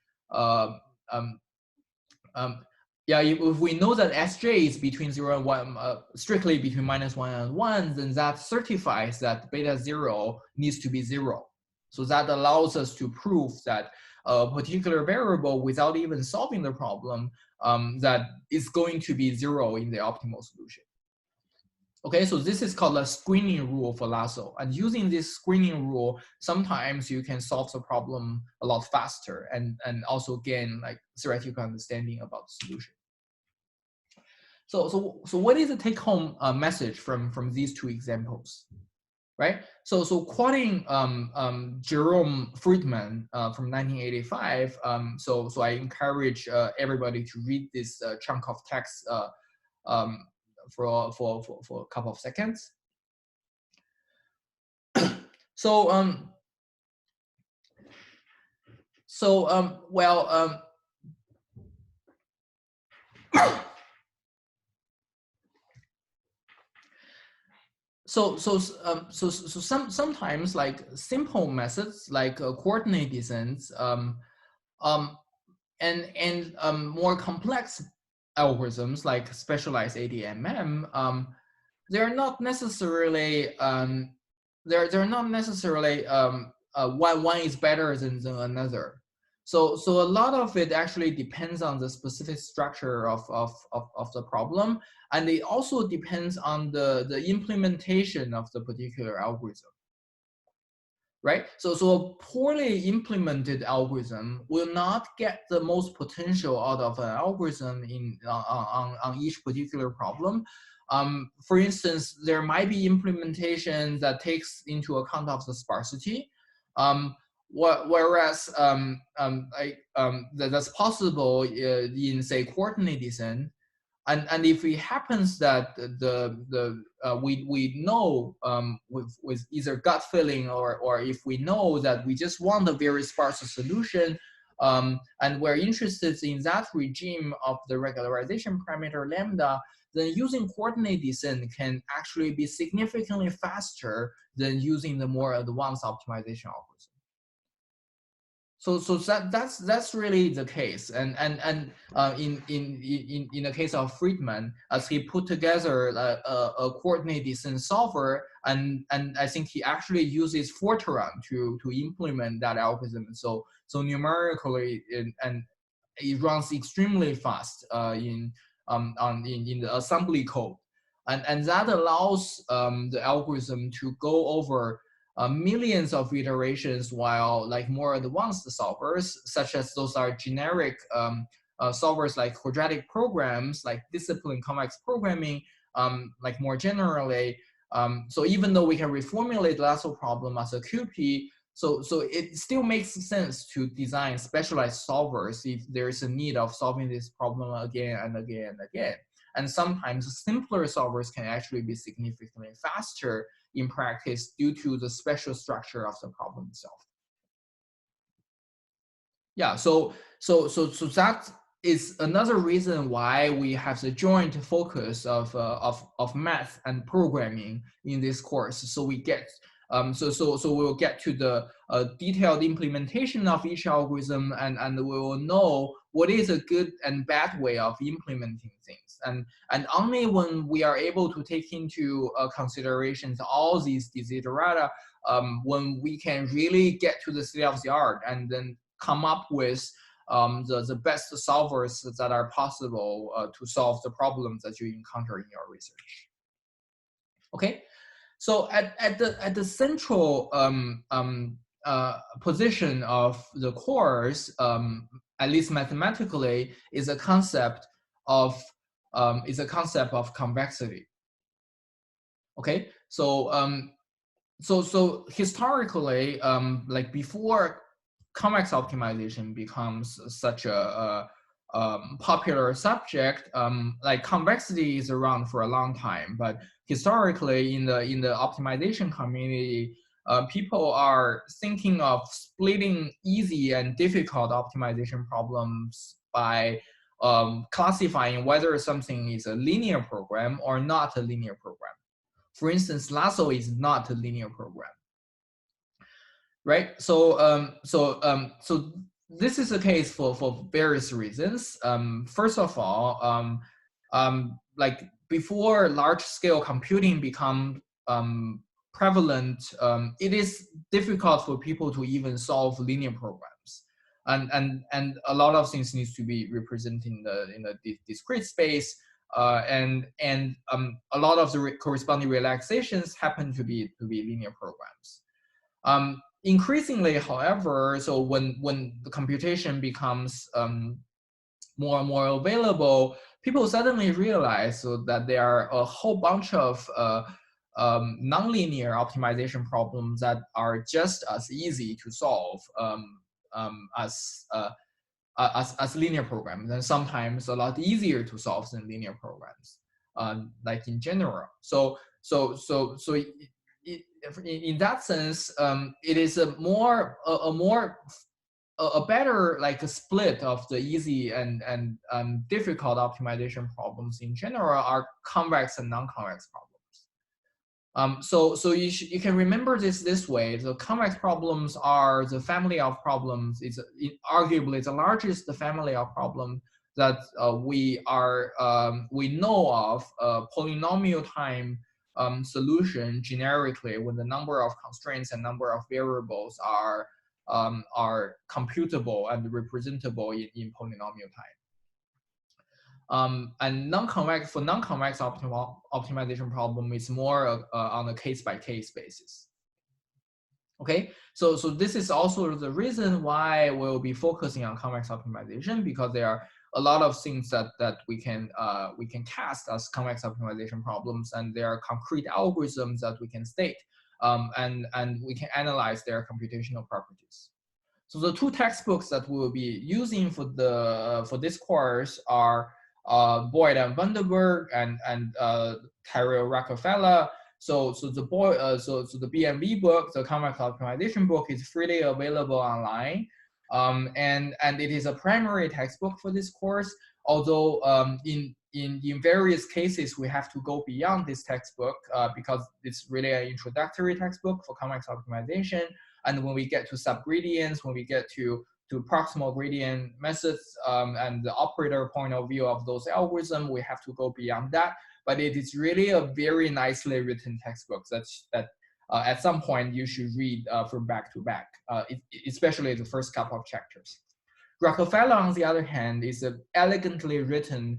yeah, if we know that Sj is between 0 and 1, strictly between -1 and 1, then that certifies that beta 0 needs to be 0. So that allows us to prove that a particular variable, without even solving the problem, that is going to be 0 in the optimal solution. Okay, so this is called a screening rule for lasso. And using this screening rule, sometimes you can solve the problem a lot faster and also gain like theoretical understanding about the solution. So what is the take-home message from these two examples, right? So quoting Jerome Friedman from 1985. So I encourage everybody to read this chunk of text for a couple of seconds. So sometimes like simple methods like coordinate descents and more complex algorithms like specialized ADMM, they're not necessarily one is better than another. So a lot of it actually depends on the specific structure of the problem, and it also depends on the implementation of the particular algorithm. Right? So a poorly implemented algorithm will not get the most potential out of an algorithm on each particular problem. For instance, there might be implementation that takes into account of the sparsity, whereas that's possible in, say, coordinate descent. And if it happens that we know with either gut feeling or if we know that we just want a very sparse solution, and we're interested in that regime of the regularization parameter lambda, then using coordinate descent can actually be significantly faster than using the more advanced optimization algorithm. So that's really the case, and in the case of Friedman, as he put together a coordinate descent solver, and I think he actually uses Fortran to implement that algorithm. So numerically, and it runs extremely fast in the assembly code, and that allows the algorithm to go over millions of iterations, while like more advanced solvers, such as those are generic solvers like quadratic programs, like discipline convex programming, like more generally. So even though we can reformulate the lasso problem as a QP, so it still makes sense to design specialized solvers if there is a need of solving this problem again and again and again. And sometimes simpler solvers can actually be significantly faster in practice due to the special structure of the problem itself. Yeah, so that is another reason why we have the joint focus of math and programming in this course. So we get so we'll get to the detailed implementation of each algorithm, and we will know what is a good and bad way of implementing things. And only when we are able to take into considerations all these desiderata, when we can really get to the state of the art and then come up with the best solvers that are possible to solve the problems that you encounter in your research. Okay. So at the central position of the course, at least mathematically, is a concept of convexity. Okay, so so historically, like before convex optimization becomes such a popular subject, like convexity is around for a long time, but historically in the optimization community, people are thinking of splitting easy and difficult optimization problems by classifying whether something is a linear program or not a linear program. For instance, Lasso is not a linear program, right? So this is the case for various reasons. First of all, like before large-scale computing become prevalent, it is difficult for people to even solve linear programs, and a lot of things needs to be represented in the discrete space, and a lot of the corresponding relaxations happen to be linear programs. Increasingly, however, so when the computation becomes more and more available, people suddenly realize that there are a whole bunch of nonlinear optimization problems that are just as easy to solve as linear programs, and sometimes a lot easier to solve than linear programs, like in general. So in that sense, it is a better like a split of the easy and difficult optimization problems in general are convex and non-convex problems. So you can remember this way. The convex problems are the family of problems. It's arguably the largest family of problems that we know of polynomial time solution generically when the number of constraints and number of variables are computable and representable in polynomial time. And non-convex optimization problem is more on a case-by-case basis. Okay, so this is also the reason why we'll be focusing on convex optimization, because there are a lot of things that we can cast as convex optimization problems, and there are concrete algorithms that we can state, and we can analyze their computational properties. So the two textbooks that we will be using for this course are Boyd and Vandenberg and Tyrell Rockefeller. So the BMV book, the Convex Optimization book, is freely available online, and it is a primary textbook for this course. Although in various cases we have to go beyond this textbook because it's really an introductory textbook for convex optimization. And when we get to subgradients, when we get to proximal gradient methods and the operator point of view of those algorithms, we have to go beyond that. But it is really a very nicely written textbook that at some point you should read from back to back, especially the first couple of chapters. Rockefeller, on the other hand, is an elegantly written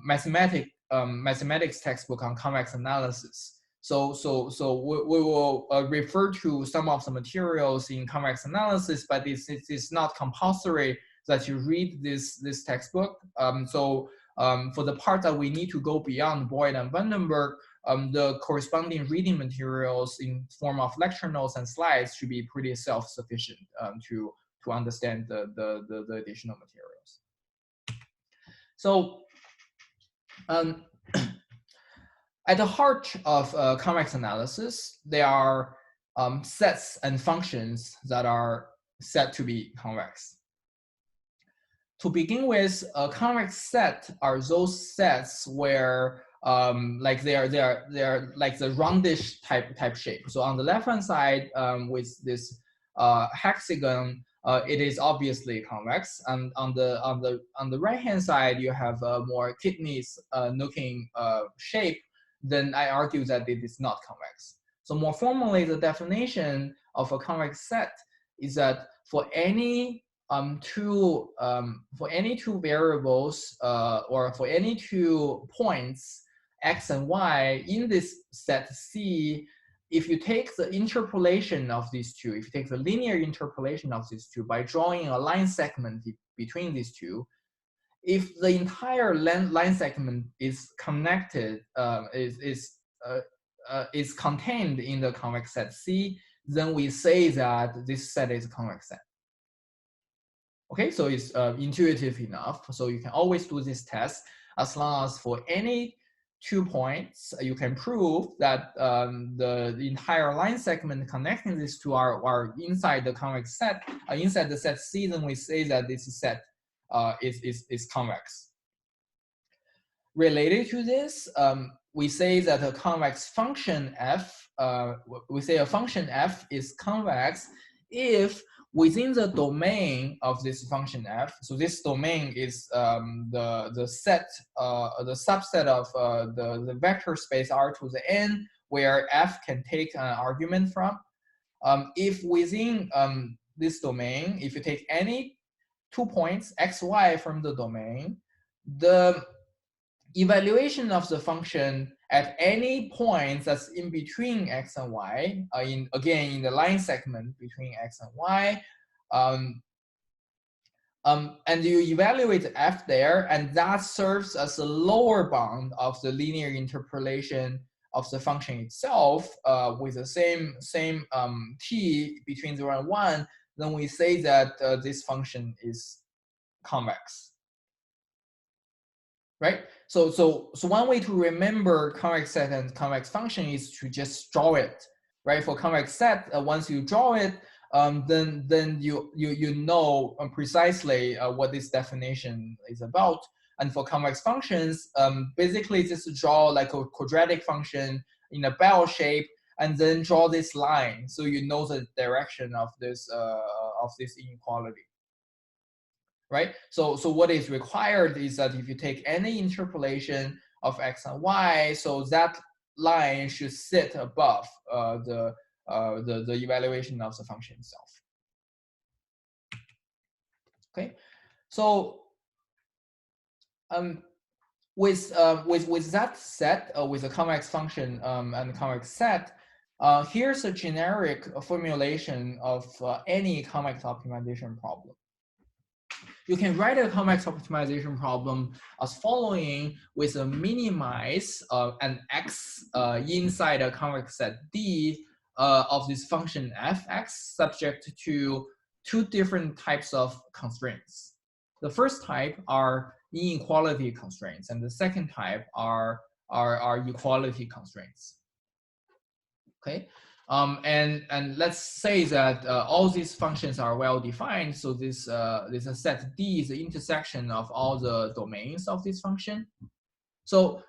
mathematics textbook on convex analysis. So we will refer to some of the materials in convex analysis, but it's not compulsory that you read this textbook. For the part that we need to go beyond Boyd and Vandenberg, the corresponding reading materials in form of lecture notes and slides should be pretty self-sufficient to understand the additional materials. So at the heart of convex analysis, there are sets and functions that are said to be convex. To begin with, a convex set are those sets where like they are like the roundish type shape. So on the left-hand side, with this hexagon, it is obviously convex, and on the right-hand side, you have a more kidneys looking shape. Then I argue that it is not convex. So more formally, the definition of a convex set is that for any two variables or for any 2 points x and y in this set C, if you take the interpolation of these two, if you take the linear interpolation of these two by drawing a line segment between these two, if the entire line segment is connected, is contained in the convex set C, then we say that this set is a convex set. Okay, so it's intuitive enough. So you can always do this test as long as for any 2 points, you can prove that the entire line segment connecting these two are inside the convex set, inside the set C, then we say that this set is convex. Related to this, we say that a convex function f, we say a function f is convex if within the domain of this function f, so this domain is the set, the subset of the vector space R to the n, where f can take an argument from. If within this domain, if you take any 2 points x, y from the domain, the evaluation of the function at any point that's in between x and y, again in the line segment between x and y, and you evaluate f there, and that serves as a lower bound of the linear interpolation of the function itself with the same t between 0 and 1, then we say that this function is convex. Right? So one way to remember convex set and convex function is to just draw it, right? For convex set, once you draw it, then you know precisely what this definition is about. And for convex functions, basically just draw like a quadratic function in a bell shape, and then draw this line, so you know the direction of this inequality. Right? So what is required is that if you take any interpolation of x and y, so that line should sit above the evaluation of the function itself. Okay, so with that set, with a convex function and convex set, here's a generic formulation of any convex optimization problem. You can write a convex optimization problem as following, with a minimize an x inside a convex set D of this function fx subject to 2 different types of constraints. The first type are inequality constraints, and the second type are equality constraints. Okay. And let's say that all these functions are well defined. So this set D is the intersection of all the domains of this function. So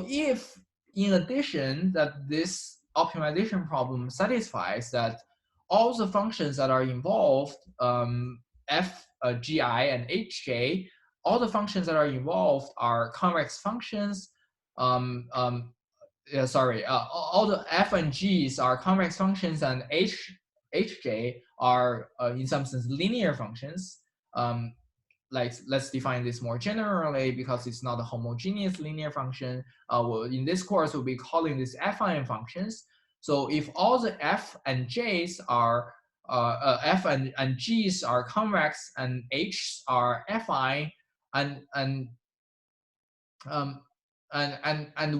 if in addition that this optimization problem satisfies that all the functions that are involved, f, gi, and hj, all the functions that are involved are convex functions. All the f and g's are convex functions, and hj are in some sense linear functions. Like, let's define this more generally because it's not a homogeneous linear function. In this course, we'll be calling this affine functions. So if all the f and j's are f and g's are convex and h's are affine, and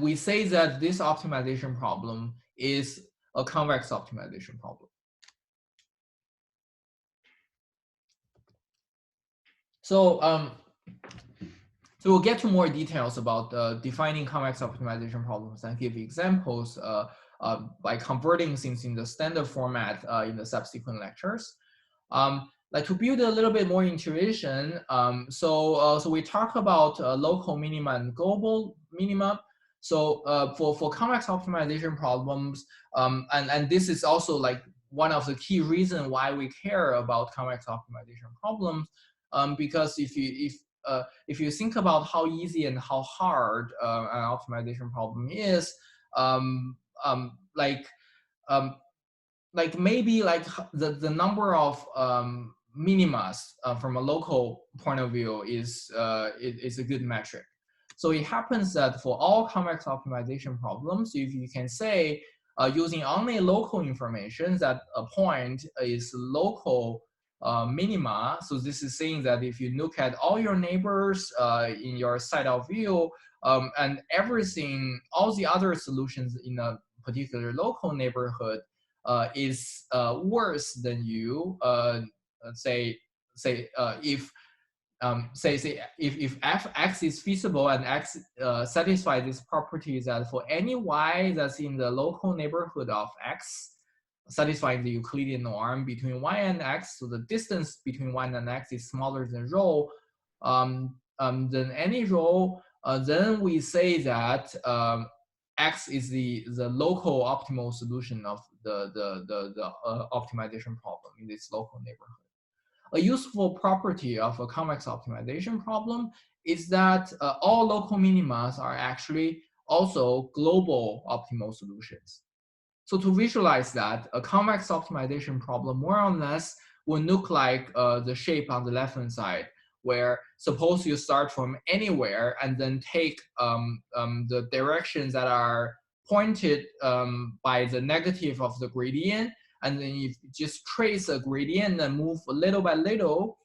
we say that this optimization problem is a convex optimization problem. So so we'll get to more details about defining convex optimization problems and give examples by converting things in the standard format in the subsequent lectures. Like, to build a little bit more intuition, so we talk about local minima and global minima. So for convex optimization problems, and this is also like one of the key reasons why we care about convex optimization problems, because if you think about how easy and how hard an optimization problem is, like maybe like the number of minimas from a local point of view is a good metric. So it happens that for all convex optimization problems, if you can say using only local information that a point is local minima, so this is saying that if you look at all your neighbors in your side of view, and everything, all the other solutions in a particular local neighborhood is worse than you, say if say if x is feasible and x satisfies this property, that for any y that's in the local neighborhood of x, satisfying the Euclidean norm between y and x, so the distance between y and x is smaller than rho, then any rho, then we say that x is the local optimal solution of the optimization problem in this local neighborhood. A useful property of a convex optimization problem is that all local minima are actually also global optimal solutions. So to visualize that, a convex optimization problem more or less will look like the shape on the left-hand side, where suppose you start from anywhere and then take the directions that are pointed by the negative of the gradient, and then you just trace a gradient and move little by little.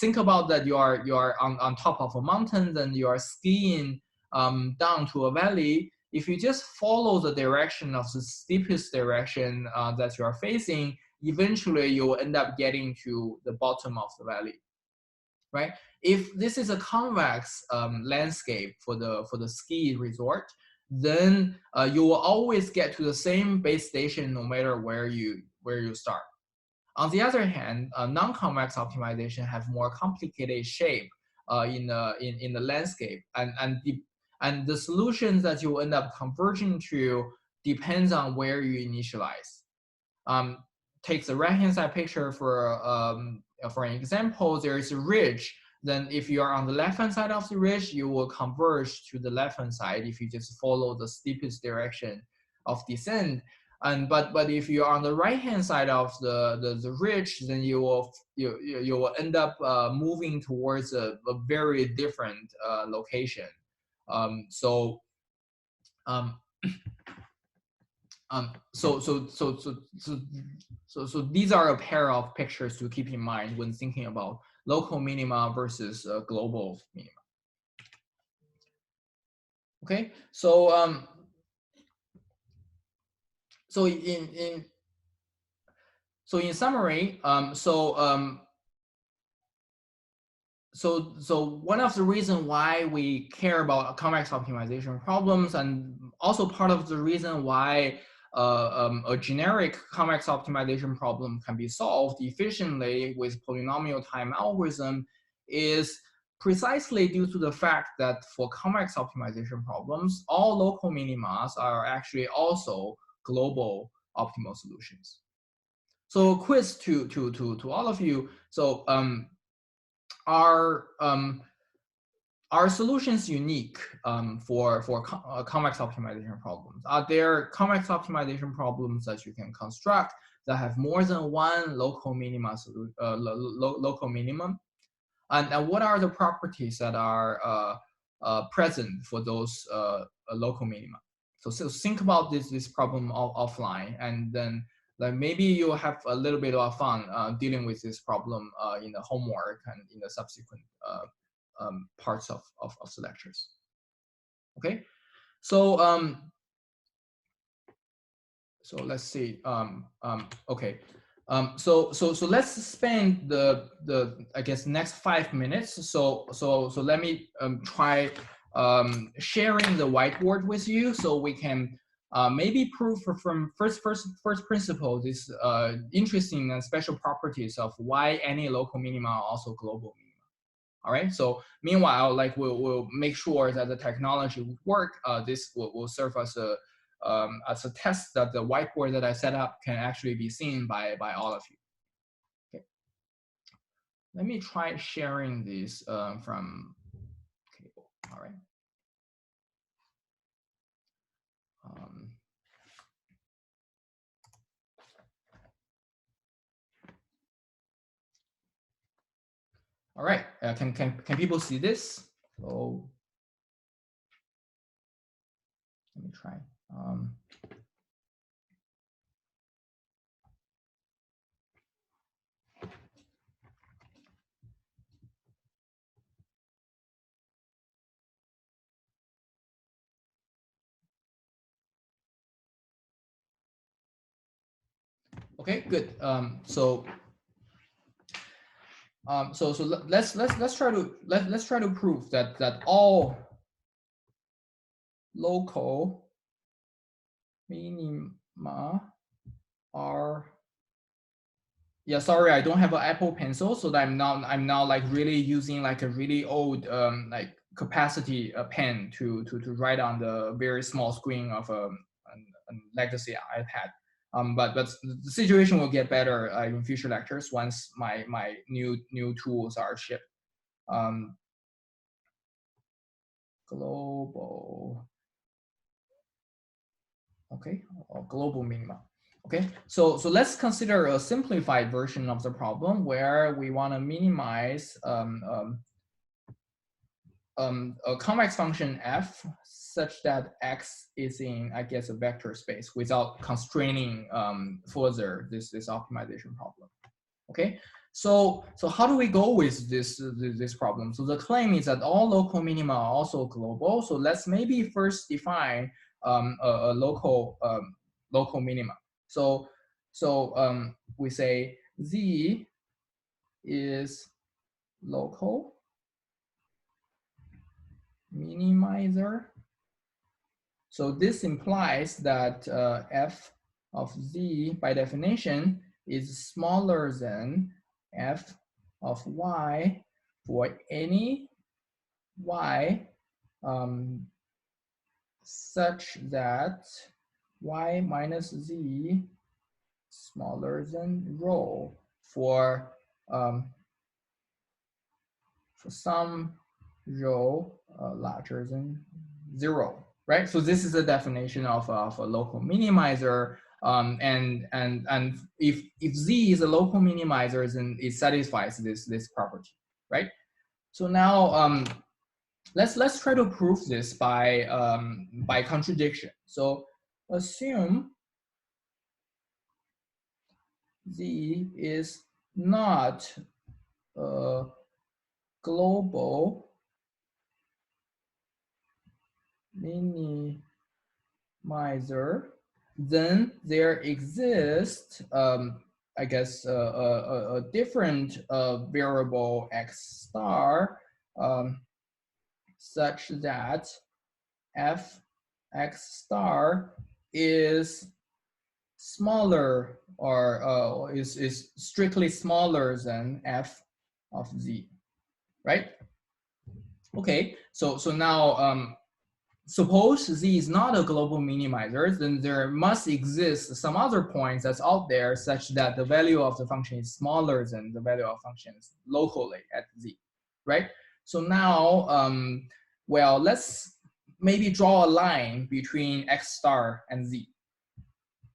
Think about that you are on top of a mountain, then you are skiing down to a valley. If you just follow the direction of the steepest direction that you are facing, eventually you will end up getting to the bottom of the valley, right? If this is a convex landscape for the ski resort, then you will always get to the same base station no matter where you start. On the other hand, non-convex optimization have more complicated shape in the landscape, and the solutions that you end up converging to depends on where you initialize. Take the right-hand side picture for an example. There is a ridge. Then if you are on the left-hand side of the ridge, you will converge to the left-hand side if you just follow the steepest direction of descent. But if you're on the right-hand side of the ridge, then you will end up moving towards a very different location. So these are a pair of pictures to keep in mind when thinking about local minima versus global minima. Okay, so in summary, so one of the reasons why we care about convex optimization problems, and also part of the reason why a generic convex optimization problem can be solved efficiently with polynomial time algorithm, is precisely due to the fact that for convex optimization problems, all local minimas are actually also global optimal solutions. So quiz to all of you. So are solutions unique for convex optimization problems? Are there convex optimization problems that you can construct that have more than one local minimum? And what are the properties that are present for those local minima? So think about this problem offline, and then like maybe you'll have a little bit of fun dealing with this problem in the homework and in the subsequent parts of the lectures. Okay, so so let's see. Okay, so let's spend the I guess next 5 minutes. So let me try sharing the whiteboard with you, so we can maybe prove from first principle these interesting and special properties of why any local minima are also global minima. All right. So meanwhile, like we'll make sure that the technology will work. This will serve as a test that the whiteboard that I set up can actually be seen by all of you. Okay. Let me try sharing this from cable. All right. All right. Can people see this? So let me try. Okay, good. So let's try to prove that all local minima are, yeah, sorry, I don't have an Apple Pencil, so that I'm now like really using like a really old like capacity pen to write on the very small screen of a legacy iPad. But the situation will get better in future lectures once my new tools are shipped. Global, okay, or global minima. Okay, so let's consider a simplified version of the problem where we want to minimize a convex function f such that x is in, I guess, a vector space without constraining further this optimization problem. Okay, so how do we go with this problem? So the claim is that all local minima are also global. So let's maybe first define a local minima. So we say z is local minimizer. So this implies that f of z by definition is smaller than f of y for any y such that y minus z smaller than rho for some rho larger than 0, right? So this is the definition of a local minimizer. And if z is a local minimizer, then it satisfies this property, right? So now let's try to prove this by contradiction. So assume z is not a global minimizer, then there exists, I guess, a different variable x star such that f x star is smaller or is strictly smaller than f of z, right? Okay, so now suppose z is not a global minimizer, then there must exist some other points that's out there such that the value of the function is smaller than the value of functions locally at z, right? So now, well, let's maybe draw a line between x star and z.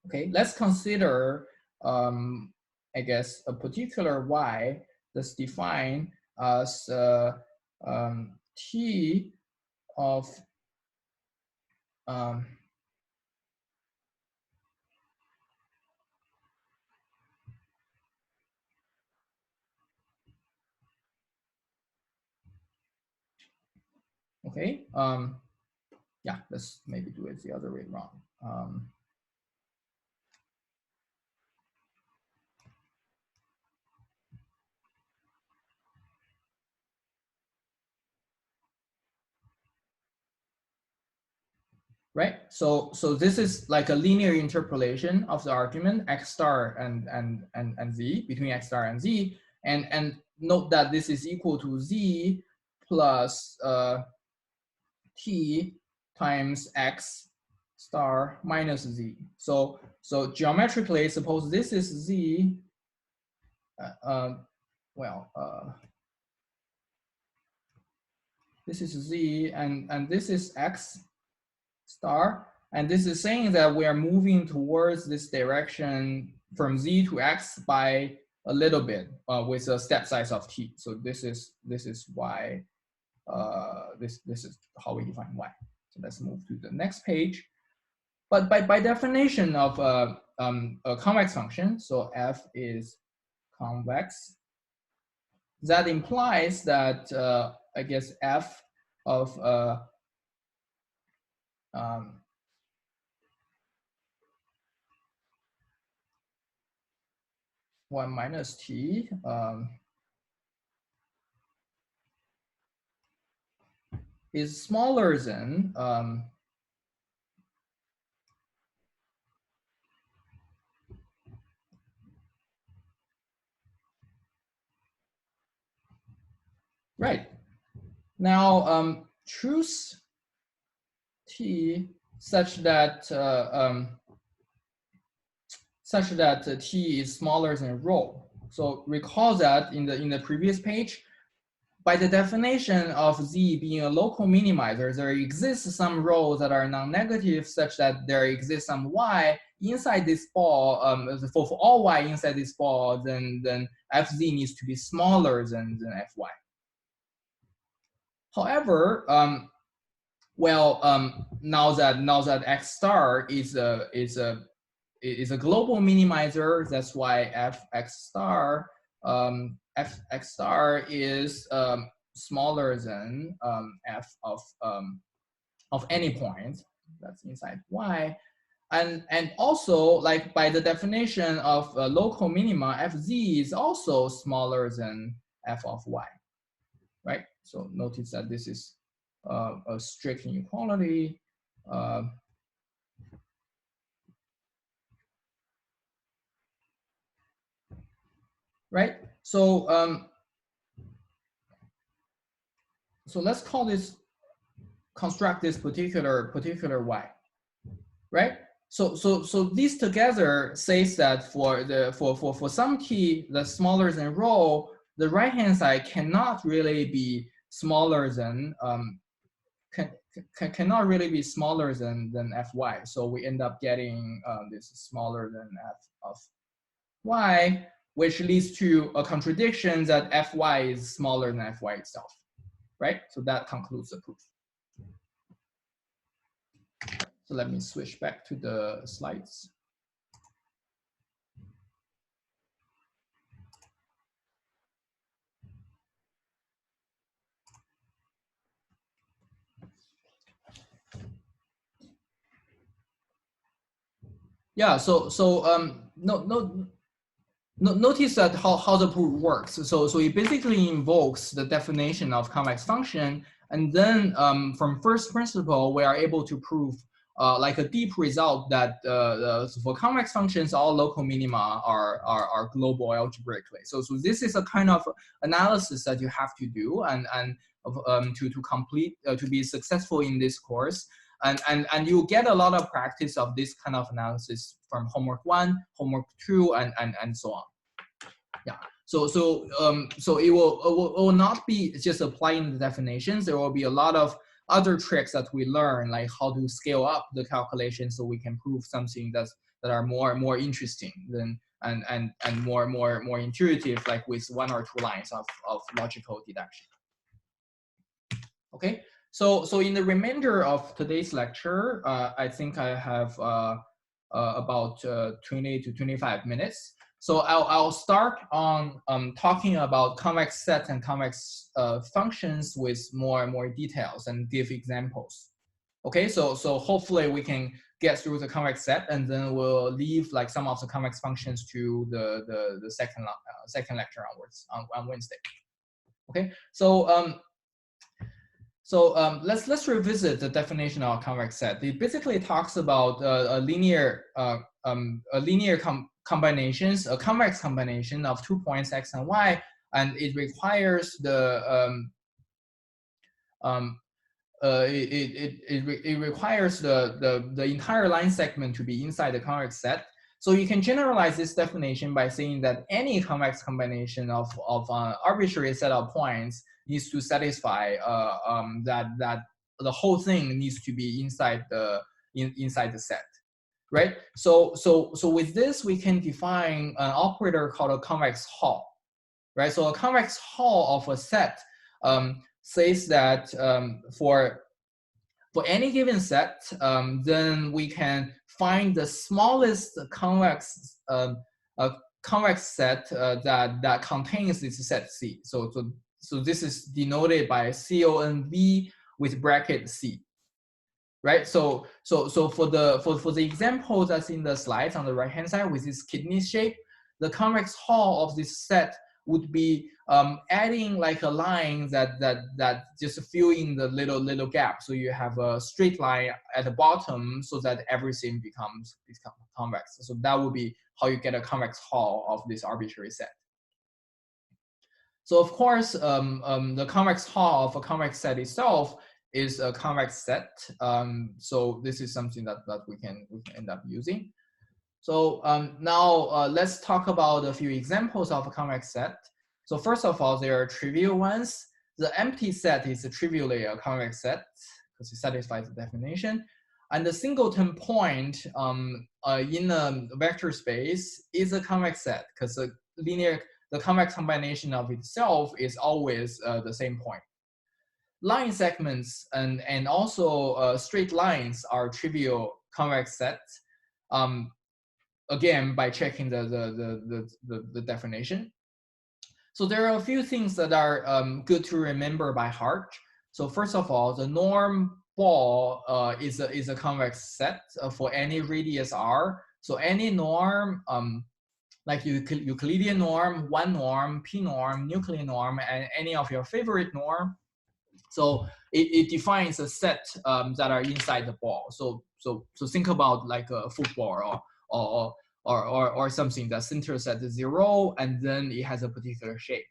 Okay, let's consider, I guess, a particular y that's defined as t of okay, yeah, let's maybe do it the other way around. Right, so this is like a linear interpolation of the argument x star and z, between x star and z, and note that this is equal to z plus t times x star minus z. So geometrically, suppose this is z, this is z and this is x star, and this is saying that we are moving towards this direction from z to x by a little bit with a step size of t. So this is y. This is how we define y. So let's move to the next page. But by definition of a convex function, so f is convex, that implies that I guess f of 1 minus t is smaller than right. Now choose t such that t is smaller than rho. So recall that in the previous page, by the definition of z being a local minimizer, there exists some rho that are non-negative such that there exists some y inside this ball. For all y inside this ball, then fz needs to be smaller than fy. However, now that x star is a global minimizer, that's why fx star fx star is smaller than f of any point that's inside y, and also like by the definition of local minima, fz is also smaller than f of y, right? So notice that this is a strict inequality. Right? So so let's call this, construct this particular y, right? So these together says that for some t that's smaller than rho, the right hand side cannot really be smaller than cannot really be smaller than fy. So we end up getting this smaller than f of y, which leads to a contradiction that fy is smaller than fy itself, right? So that concludes the proof. So let me switch back to the slides. Yeah, notice that how the proof works. So it basically invokes the definition of convex function, and then from first principle, we are able to prove like a deep result that for convex functions, all local minima are global algebraically. So this is a kind of analysis that you have to do and to complete to be successful in this course. And you get a lot of practice of this kind of analysis from homework 1, homework 2, and so on. Yeah. So it will not be just applying the definitions. There will be a lot of other tricks that we learn, like how to scale up the calculation so we can prove something that are more interesting than and more intuitive, like with 1 or 2 lines of logical deduction. Okay. So in the remainder of today's lecture, I think I have about 20 to 25 minutes. So I'll start on talking about convex set and convex functions with more details and give examples. Okay, so hopefully we can get through the convex set, and then we'll leave like some of the convex functions to the second lecture onwards on Wednesday. Okay, so let's revisit the definition of a convex set. It basically talks about a linear combinations, a convex combination of 2 points x and y, and it requires it requires the entire line segment to be inside the convex set. So you can generalize this definition by saying that any convex combination of an arbitrary set of points needs to satisfy that the whole thing needs to be inside the set, right? So with this we can define an operator called a convex Hall, right? So a convex Hall of a set says that for any given set, then we can find the smallest convex set that contains this set C. So this is denoted by CONV with bracket C, right? So for the example that's in the slides on the right hand side with this kidney shape, the convex Hall of this set would be adding like a line that just fill in the little gap. So you have a straight line at the bottom so that everything becomes convex. So that would be how you get a convex Hall of this arbitrary set. So of course, the convex Hall of a convex set itself is a convex set. So this is something that we can end up using. So now let's talk about a few examples of a convex set. So first of all, there are trivial ones. The empty set is trivially a convex set because it satisfies the definition. And the singleton point in a vector space is a convex set because the convex combination of itself is always the same point. Line segments and also straight lines are trivial convex sets. Again, by checking the definition. So there are a few things that are good to remember by heart. So first of all, the norm ball is a convex set for any radius r. So any norm, like Euclidean norm, one norm, p norm, nuclear norm, and any of your favorite norm. So it defines a set that are inside the ball. So think about like a football or something that centers at 0 and then it has a particular shape.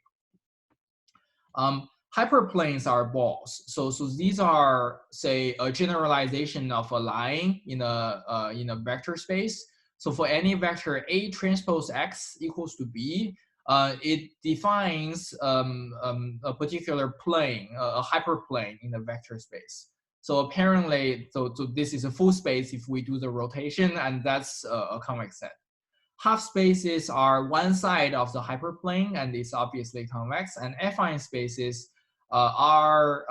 Hyperplanes are balls. So these are, say, a generalization of a line in a vector space. So for any vector A transpose X equals to B, it defines a particular plane, a hyperplane in the vector space. So apparently, so this is a full space if we do the rotation, and that's a convex set. Half spaces are one side of the hyperplane, and it's obviously convex. And affine spaces are,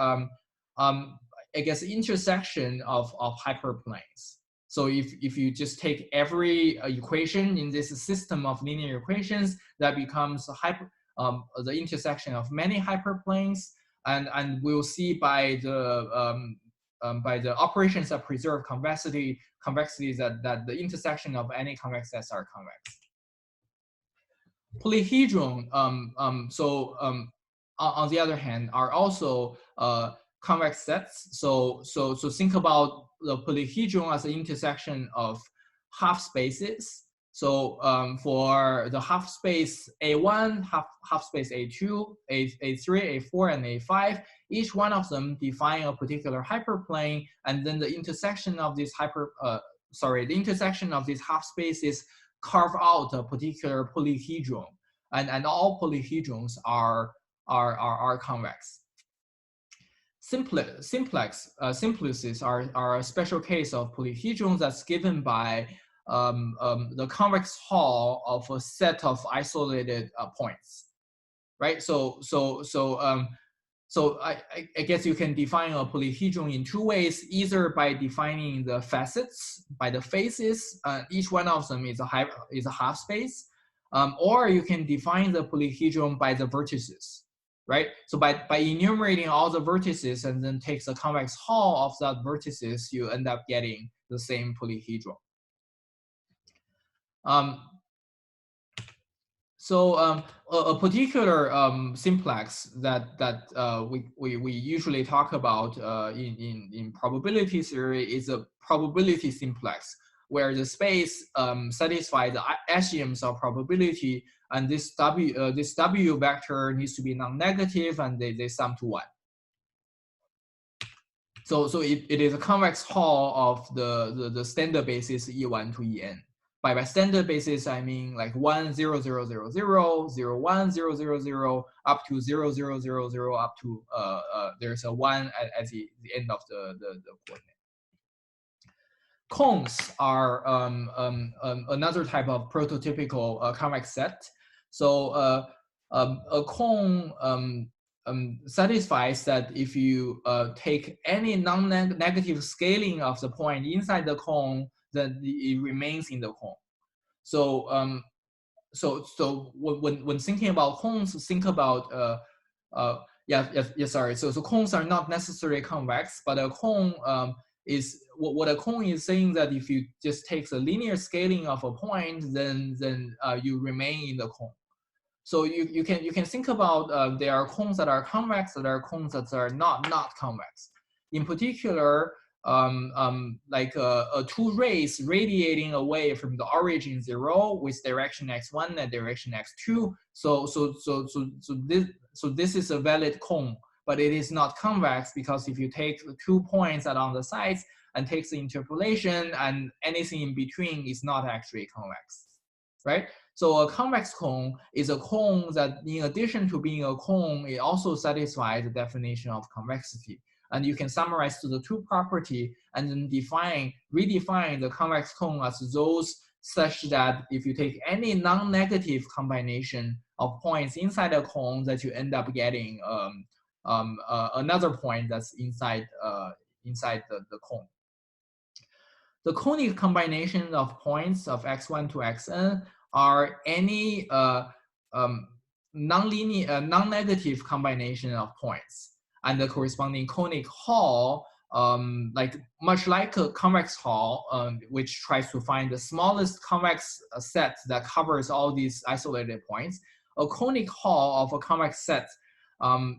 I guess, intersection of hyperplanes. So if you just take every equation in this system of linear equations, that becomes the intersection of many hyperplanes, and we'll see by the operations that preserve convexity that the intersection of any convex sets are convex. Polyhedron, on the other hand, are also convex sets. So think about the polyhedron as an intersection of half spaces. So for the half space A1, half space A2, A3, A4, and A5, each one of them define a particular hyperplane, and then the intersection of this intersection of these half spaces carve out a particular polyhedron, and all polyhedrons are convex. Simplices are a special case of polyhedrons that's given by the convex Hall of a set of isolated points, right? So I guess you can define a polyhedron in two ways, either by defining the facets, by the faces, each one of them is a half space, or you can define the polyhedron by the vertices, right? So by enumerating all the vertices and then takes the convex Hall of that vertices, you end up getting the same polyhedron. A particular simplex that we usually talk about in probability theory is a probability simplex, where the space satisfies the axioms of probability, and this W vector needs to be non-negative, and they sum to 1. So it is a convex Hall of the standard basis E1 to En. By standard basis, I mean like 1, 0, 0, 0, 0, 0, 1, 0, 0, 0, up to 0, 0, 0, 0, up to there's a 1 at the end of the coordinate. Cones are another type of prototypical convex set. So a cone satisfies that if you take any non-negative scaling of the point inside the cone, then it remains in the cone. So when thinking about cones, think about So cones are not necessarily convex, but a cone is what a cone is saying, that if you just take the linear scaling of a point, then you remain in the cone. So you can think about there are cones that are convex, there are cones that are not convex. In particular, like two rays radiating away from the origin 0 with direction x1 and direction x2. So this is a valid cone, but it is not convex because if you take the 2 points that are on the sides and takes the interpolation and anything in between is not actually convex, right? So a convex cone is a cone that, in addition to being a cone, it also satisfies the definition of convexity. And you can summarize to the two property and then redefine the convex cone as those such that if you take any non-negative combination of points inside a cone, that you end up getting another point that's inside the cone. The conic combination of points of x1 to xn are any non-negative combination of points, and the corresponding conic Hall, much like a convex Hall, which tries to find the smallest convex set that covers all these isolated points. A conic Hall of a convex set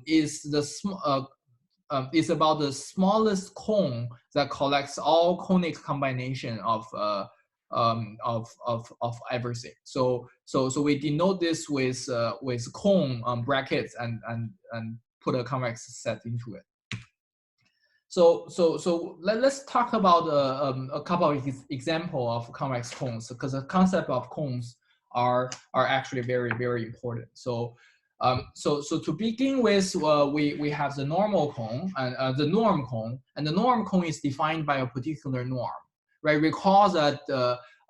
is about the smallest cone that collects all conic combination of everything. So we denote this with cone brackets and put a convex set into it. So let's talk about a couple of example of convex cones, because the concept of cones are actually very important. So to begin with, we have the normal cone and the norm cone, and the norm cone is defined by a particular norm, right? Recall that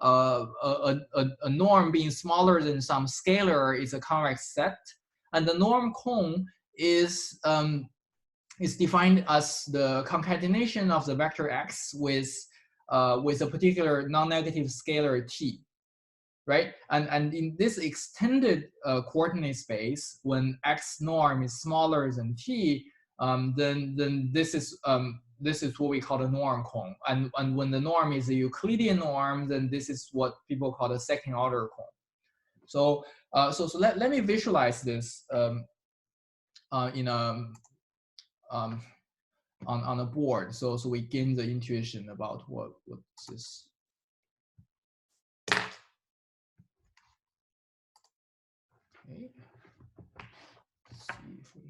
a norm being smaller than some scalar is a convex set, and the norm cone is defined as the concatenation of the vector x with a particular non-negative scalar t. Right, and in this extended coordinate space, when x norm is smaller than t, then this is what we call the norm cone, and when the norm is a Euclidean norm, then this is what people call the second order cone. So let me visualize this in a on a board, so we gain the intuition about what this. Okay. Let's see if we.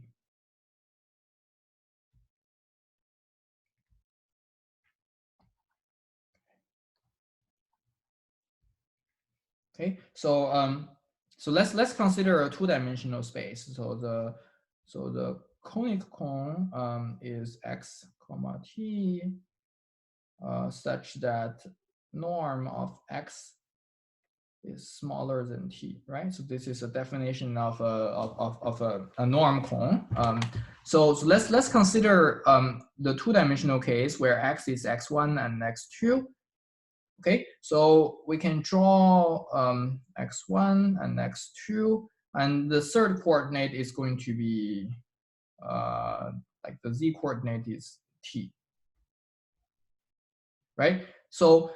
Okay, so let's consider a two-dimensional space. So the conic cone is x comma t such that norm of x is smaller than t, right? So this is a definition of a norm cone. So let's consider the two-dimensional case where x is x1 and x2. Okay, so we can draw x1 and x2, and the third coordinate is going to be like the z coordinate is t, right? So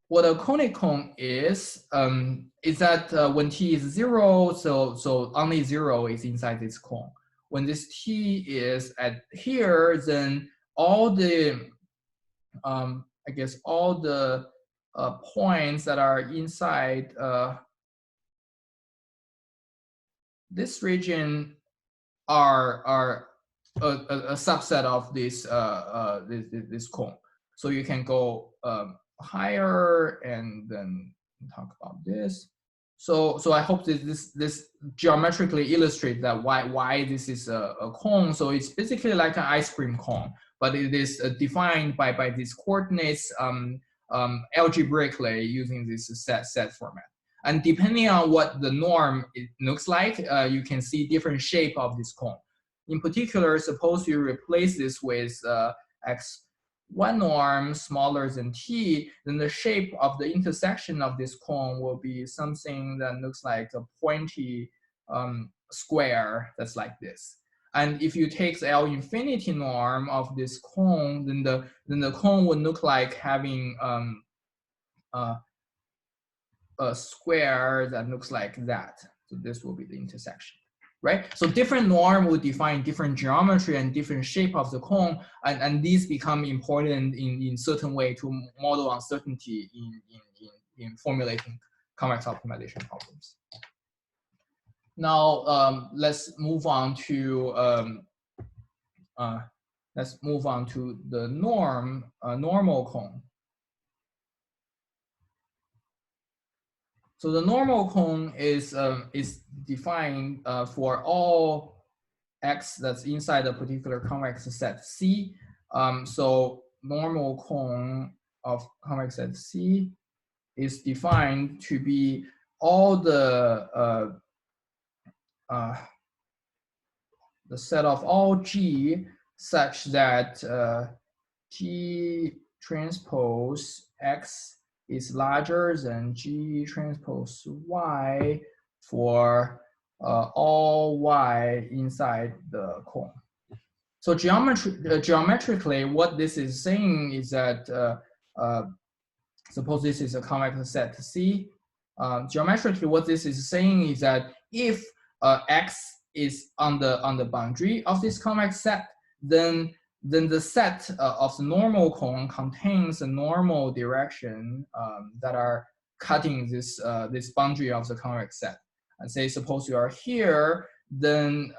what a conic cone is that when t is 0, so only 0 is inside this cone. When this t is at here, then all the I guess all the points that are inside this region are a subset of this this cone. So you can go higher and then talk about this. So I hope that this geometrically illustrates that why this is a cone. So it's basically like an ice cream cone, but it is defined by these coordinates algebraically using this set format. And depending on what the norm it looks like, you can see different shape of this cone. In particular, suppose you replace this with x1 norm smaller than t, then the shape of the intersection of this cone will be something that looks like a pointy square that's like this. And if you take the L infinity norm of this cone, then the cone would look like having a square that looks like that. So this will be the intersection, right? So different norm will define different geometry and different shape of the cone, and these become important in certain way to model uncertainty in formulating convex optimization problems. Now let's move on to the normal cone. So the normal cone is defined for all x that's inside a particular convex set C. So normal cone of convex set C is defined to be all the set of all G such that G transpose X is larger than G transpose Y for all Y inside the cone. So geometrically, what this is saying is that suppose this is a convex set C. Geometrically, what this is saying is that if X is on the boundary of this convex set, then the set of the normal cone contains a normal direction that are cutting this boundary of the convex set. And say suppose you are here, then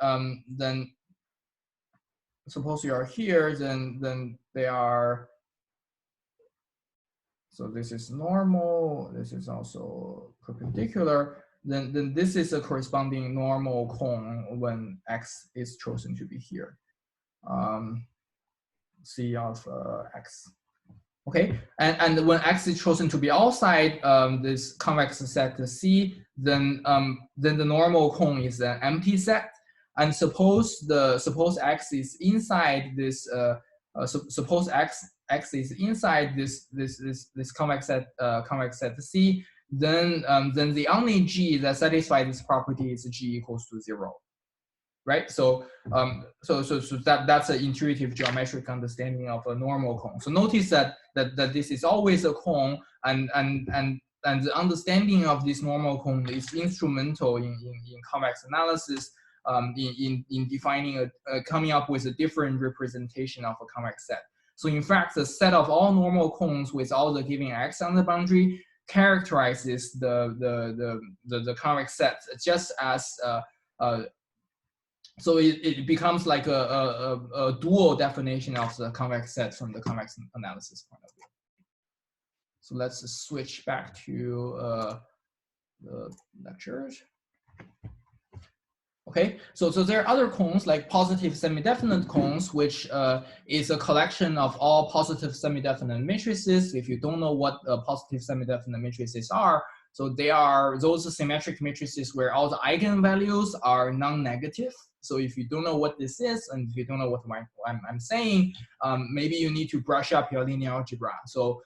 suppose you are here, then they are. So this is normal. This is also perpendicular. Then this is a corresponding normal cone when X is chosen to be here. C of X. Okay, and when X is chosen to be outside this convex set C, then the normal cone is an empty set. And suppose X is inside this. Suppose X is inside this convex set C. Then the only G that satisfies this property is G equals to 0. Right, so that's an intuitive geometric understanding of a normal cone. So notice that this is always a cone, and the understanding of this normal cone is instrumental in convex analysis, in defining coming up with a different representation of a convex set. So in fact, the set of all normal cones with all the given X on the boundary characterizes the convex set just as so it becomes like a dual definition of the convex set from the convex analysis point of view. So let's switch back to the lectures. Okay, so there are other cones like positive semi-definite cones, which is a collection of all positive semi-definite matrices. If you don't know what positive semi-definite matrices are, so they are those symmetric matrices where all the eigenvalues are non-negative. So if you don't know what this is, and if you don't know what I'm saying, maybe you need to brush up your linear algebra. So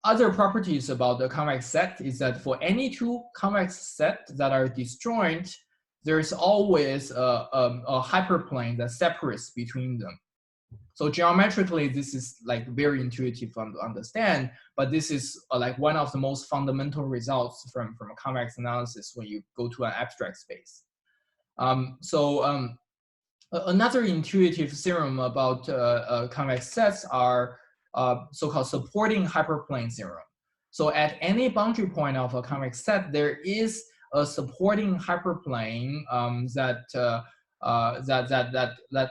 other properties about the convex set is that for any two convex sets that are disjoint, there's always a hyperplane that separates between them. So geometrically, this is like very intuitive to understand, but this is like one of the most fundamental results from a convex analysis when you go to an abstract space. Another intuitive theorem about convex sets are so-called supporting hyperplane theorem. So at any boundary point of a convex set, there is a supporting hyperplane that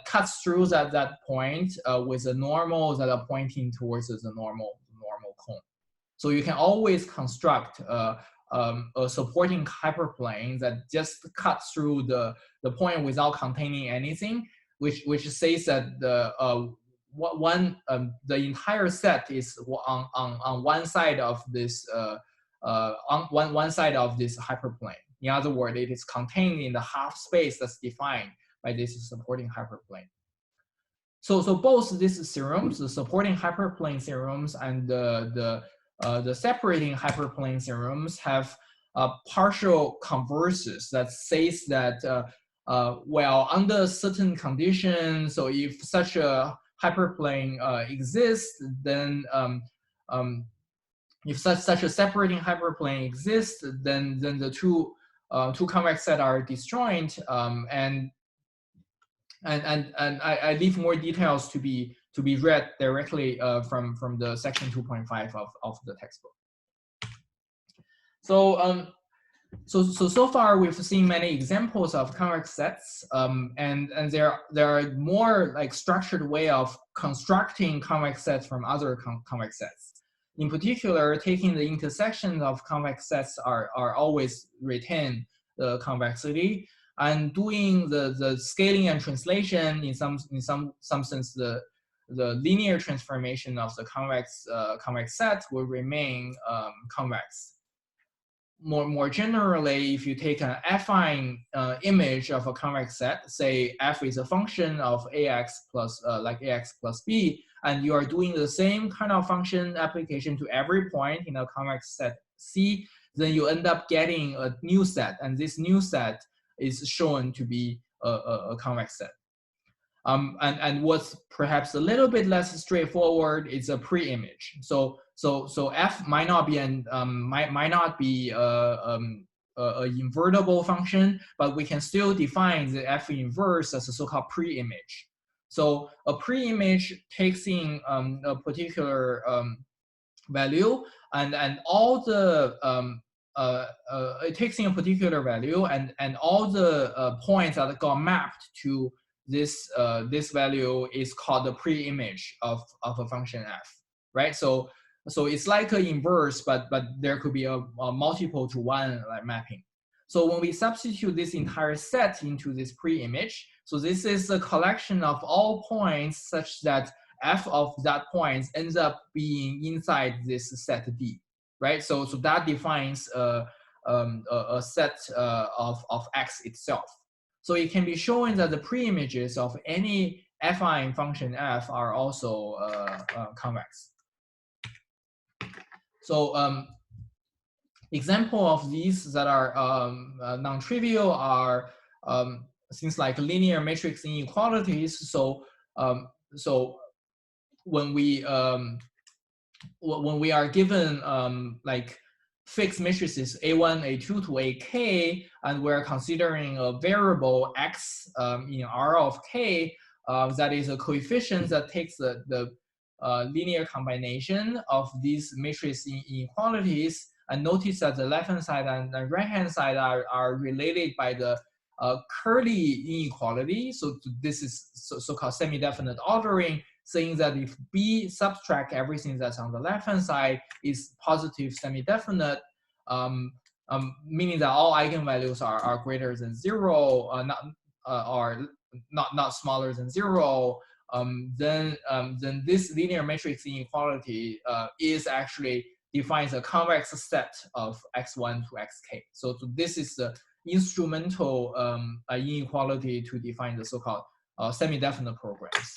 cuts through that point with a normal that are pointing towards the normal cone. So you can always construct a supporting hyperplane that just cuts through the point without containing anything, which says that the entire set is on one side of this one side of this hyperplane. In other words, it is contained in the half space that's defined by this supporting hyperplane. So both these theorems, the supporting hyperplane theorems and the separating hyperplane theorems, have partial converses that says that well, under certain conditions, so if such a hyperplane exists, then if such a separating hyperplane exists, then the two convex sets are disjoint, and I leave more details to be read directly from the section 2.5 of the textbook. So so far we've seen many examples of convex sets, and there are more like structured way of constructing convex sets from other convex sets. In particular, taking the intersections of convex sets are always retain the convexity, and doing the scaling and translation in some sense the linear transformation of the convex set will remain convex. More generally, if you take an affine image of a convex set, say f is a function of ax plus like ax plus b, and you are doing the same kind of function application to every point in a convex set C, then you end up getting a new set, and this new set is shown to be a convex set. And what's perhaps a little bit less straightforward is a pre-image. So f might not be a invertible function, but we can still define the f inverse as a so-called pre-image. So a pre-image takes in a particular value, and all the it takes in a particular value, and all the points that got mapped to this value is called the pre-image of a function f, right? So it's like an inverse, but there could be a multiple to one like mapping. So when we substitute this entire set into this pre-image, so this is a collection of all points such that f of that point ends up being inside this set D, right? So that defines a set of X itself. So it can be shown that the pre-images of any affine function f are also convex. So example of these that are non-trivial are things like linear matrix inequalities. So when we are given like fixed matrices A1, A2 to AK, and we're considering a variable x in R of k that is a coefficient that takes the linear combination of these matrix inequalities, and notice that the left-hand side and the right-hand side are related by the Curly inequality. So this is so-called semi-definite ordering, saying that if B subtract everything that's on the left-hand side is positive semi-definite, meaning that all eigenvalues are greater than 0, or not smaller than 0, then this linear matrix inequality is actually defines a convex set of x1 to xk. So this is the instrumental inequality to define the so-called semi-definite programs.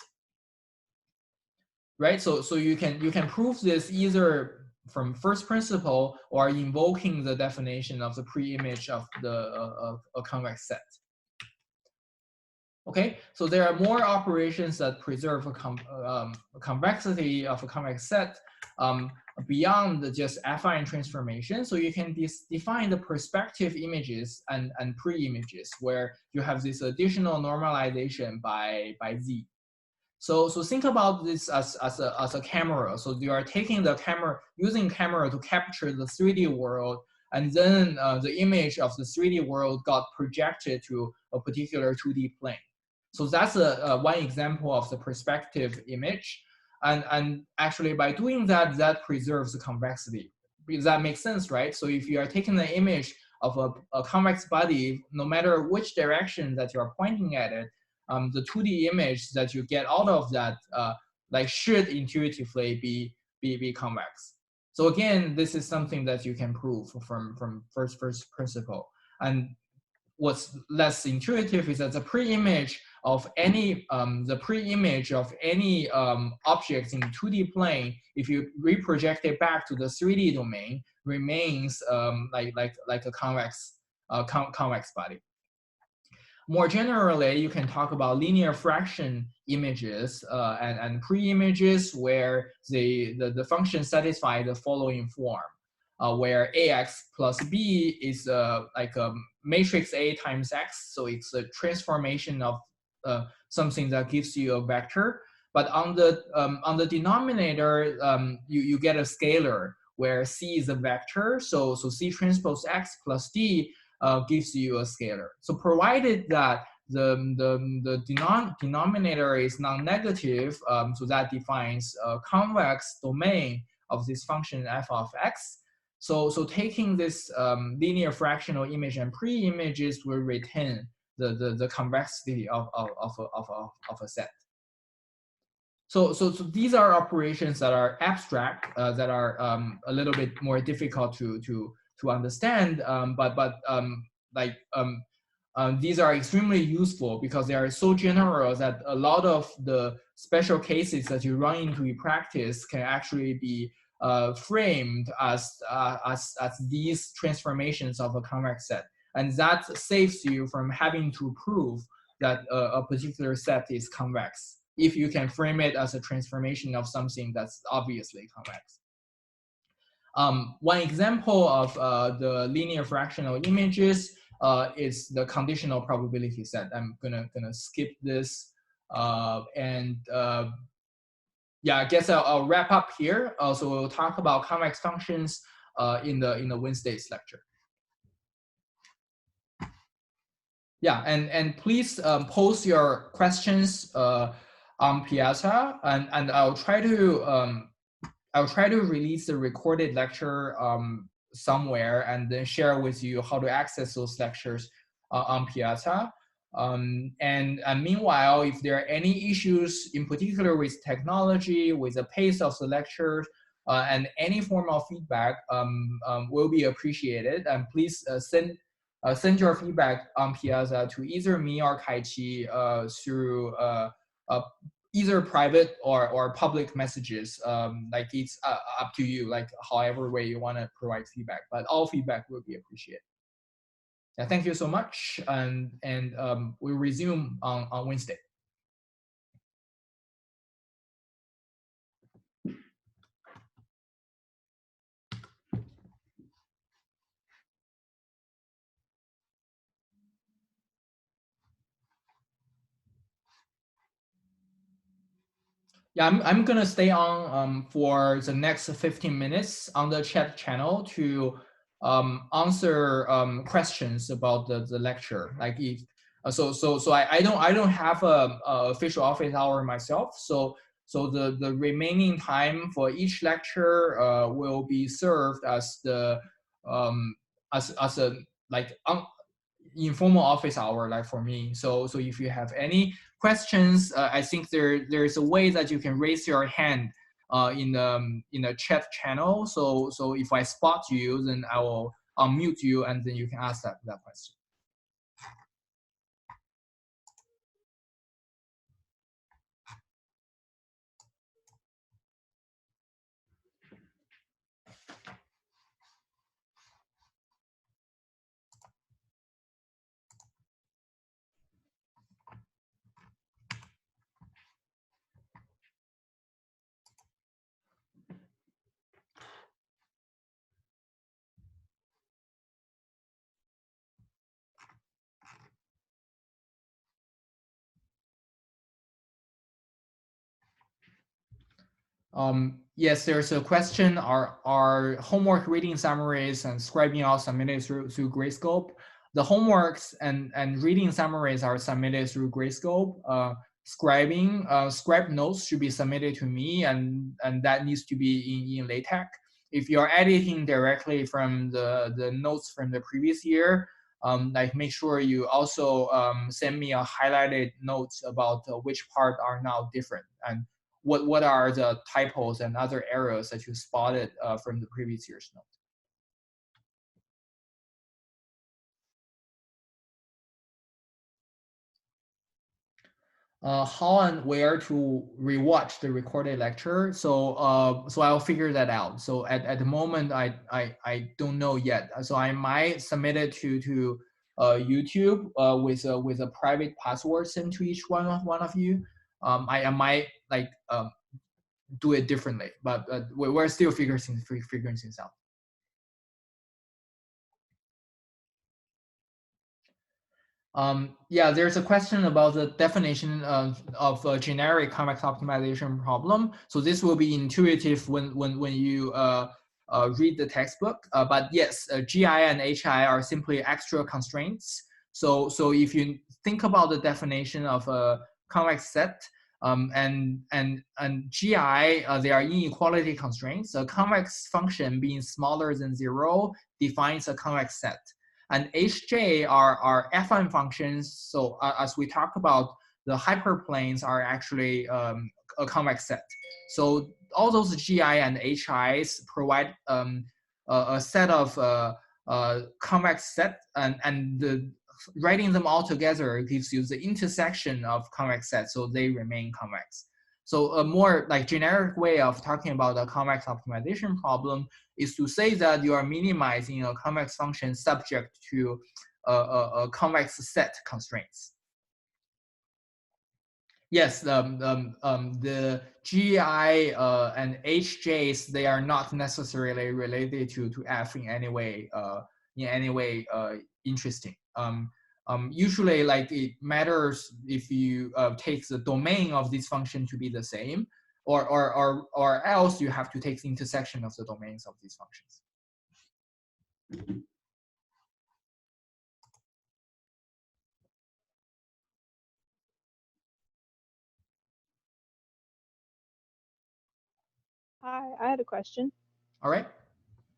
Right, so you can prove this either from first principle or invoking the definition of the pre-image of a convex set. Okay, so there are more operations that preserve a convexity of a convex set beyond just affine transformation. So you can define the perspective images and pre-images where you have this additional normalization by Z. So think about this as a camera. So you are taking the camera, using camera to capture the 3D world, and then the image of the 3D world got projected to a particular 2D plane. So that's one example of the perspective image. And actually by doing that, that preserves the convexity. Because that makes sense, right? So if you are taking the image of a convex body, no matter which direction that you're pointing at it, the 2D image that you get out of that like should intuitively be convex. So again, this is something that you can prove from first principle. And what's less intuitive is that the pre-image of any objects in 2D plane, if you reproject it back to the 3D domain, remains like a convex body. More generally, you can talk about linear fraction images and pre-images where the function satisfy the following form, where ax plus b is like a matrix A times x, so it's a transformation of something that gives you a vector. But on the denominator, you get a scalar where c is a vector, so c transpose x plus d gives you a scalar. So provided that the denominator is non-negative, so that defines a convex domain of this function f of x. So taking this linear fractional image and pre-images will retain the convexity of a set. So these are operations that are abstract, that are a little bit more difficult to understand, these are extremely useful because they are so general that a lot of the special cases that you run into in practice can actually be framed as these transformations of a convex set, and that saves you from having to prove that a particular set is convex if you can frame it as a transformation of something that's obviously convex. One example of the linear fractional images is the conditional probability set. I'm gonna skip this yeah, I guess I'll wrap up here. So we'll talk about convex functions in the Wednesday's lecture. Yeah, and please post your questions on Piazza, and I'll try to release the recorded lecture somewhere and then share with you how to access those lectures on Piazza. And meanwhile, if there are any issues in particular with technology, with the pace of the lectures, and any form of feedback will be appreciated. And please send your feedback on Piazza to either me or Kaiqi through either private or public messages. Like it's up to you, like however way you want to provide feedback, but all feedback will be appreciated. Yeah, thank you so much, and we'll resume on Wednesday. Yeah, I'm gonna stay on for the next 15 minutes on the chat channel to answer questions about the lecture. Like if I don't have a official office hour myself. So the remaining time for each lecture will be served as the as a like informal office hour, like for me. So if you have any questions, I think there's a way that you can raise your hand in the chat channel. So if I spot you, then I will unmute you, and then you can ask that question. Yes, there's a question. Are homework reading summaries and scribing all submitted through Grayscope? The homeworks and reading summaries are submitted through Grayscope. Scribe notes should be submitted to me, and that needs to be in LaTeX. If you're editing directly from the notes from the previous year, like make sure you also send me a highlighted notes about which part are now different, and what are the typos and other errors that you spotted from the previous year's note. How and where to rewatch the recorded lecture? So I'll figure that out. So at the moment, I don't know yet. So I might submit it to YouTube with a private password sent to each one of you, I might like do it differently, but we're still figuring things out. Yeah, there's a question about the definition of a generic convex optimization problem. So this will be intuitive when you read the textbook. But yes, GI and HI are simply extra constraints. So if you think about the definition of a convex set, and GI, they are inequality constraints. A convex function being smaller than 0 defines a convex set. And Hj are affine functions. So as we talk about, the hyperplanes are actually a convex set. So all those Gi and His provide a set of convex set, and writing them all together gives you the intersection of convex sets, so they remain convex. So a more like generic way of talking about a convex optimization problem is to say that you are minimizing a convex function subject to a convex set constraints. Yes, the GI and HJs, they are not necessarily related to F in any way interesting. Usually, like, it matters if you take the domain of this function to be the same, or else you have to take the intersection of the domains of these functions. Hi, I had a question. All right.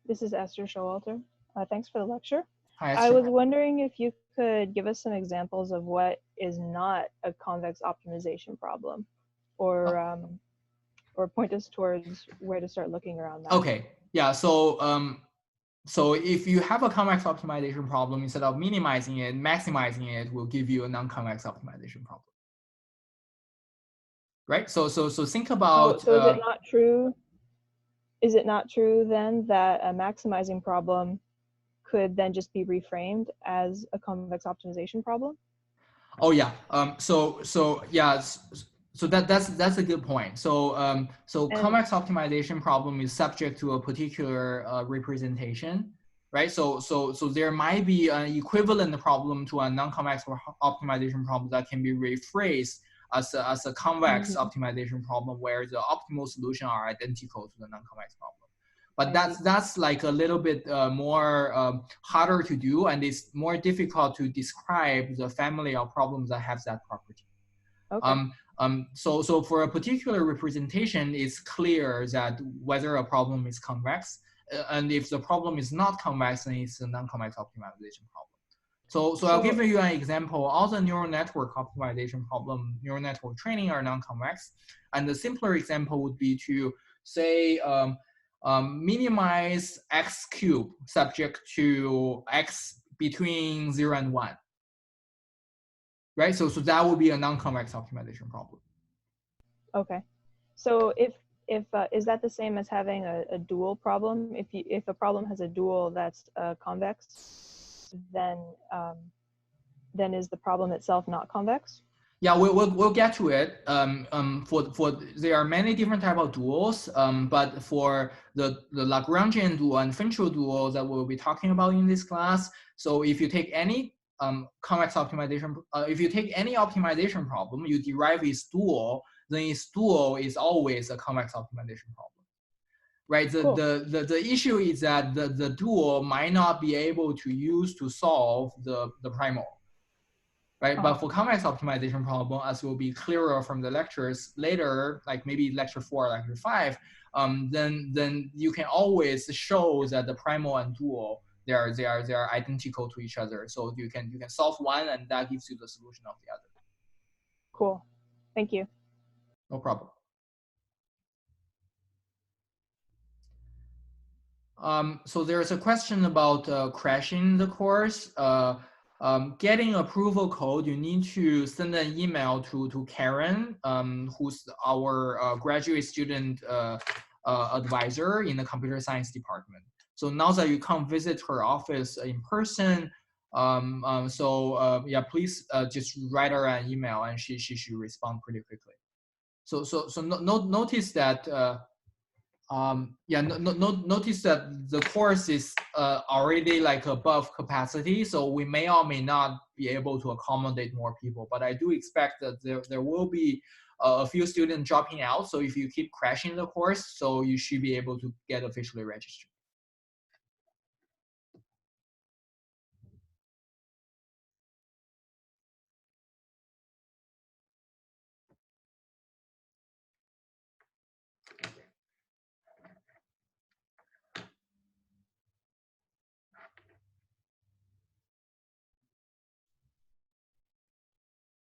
This is Esther Showalter. Thanks for the lecture. Hi, Esther. I was wondering if you could give us some examples of what is not a convex optimization problem, or point us towards where to start looking around that. Okay. Yeah. So so if you have a convex optimization problem, instead of minimizing it, maximizing it will give you a non-convex optimization problem. Right? So think about so is it not true? Is it not true then that a maximizing problem could then just be reframed as a convex optimization problem? Oh yeah. So yeah. So that's a good point. So so convex optimization problem is subject to a particular representation, right? So there might be an equivalent problem to a non-convex optimization problem that can be rephrased as a convex optimization problem, where the optimal solution are identical to the non-convex problem. But that's like a little bit more harder to do, and it's more difficult to describe the family of problems that have that property. Okay. So for a particular representation, it's clear that whether a problem is convex, and if the problem is not convex, then it's a non-convex optimization problem. So I'll give you an example. All the neural network optimization problem, neural network training are non-convex, and the simpler example would be to say minimize x cubed subject to x between 0 and 1. Right? So that would be a non-convex optimization problem. Okay. So if is that the same as having a dual problem? If a problem has a dual that's convex, then is the problem itself not convex? Yeah, we'll get to it. For there are many different type of duals, but for the Lagrangian dual and Finchel dual that we'll be talking about in this class. So if you take any convex optimization, if you take any optimization problem, you derive its dual, then its dual is always a convex optimization problem. Right? The issue is that the dual might not be able to use to solve the primal. Right, but for convex optimization problem, as will be clearer from the lectures later, like maybe lecture 4, lecture 5, then you can always show that the primal and dual they are identical to each other. So you can solve one, and that gives you the solution of the other. Cool, thank you. No problem. So there's a question about crashing the course. Getting approval code, you need to send an email to Karen, who's our graduate student advisor in the computer science department. So now that you come visit her office in person, Yeah, please just write her an email, and she should respond pretty quickly. So notice that notice that the course is already like above capacity, so we may or may not be able to accommodate more people, but I do expect that there will be a few students dropping out. So if you keep crashing the course, so you should be able to get officially registered.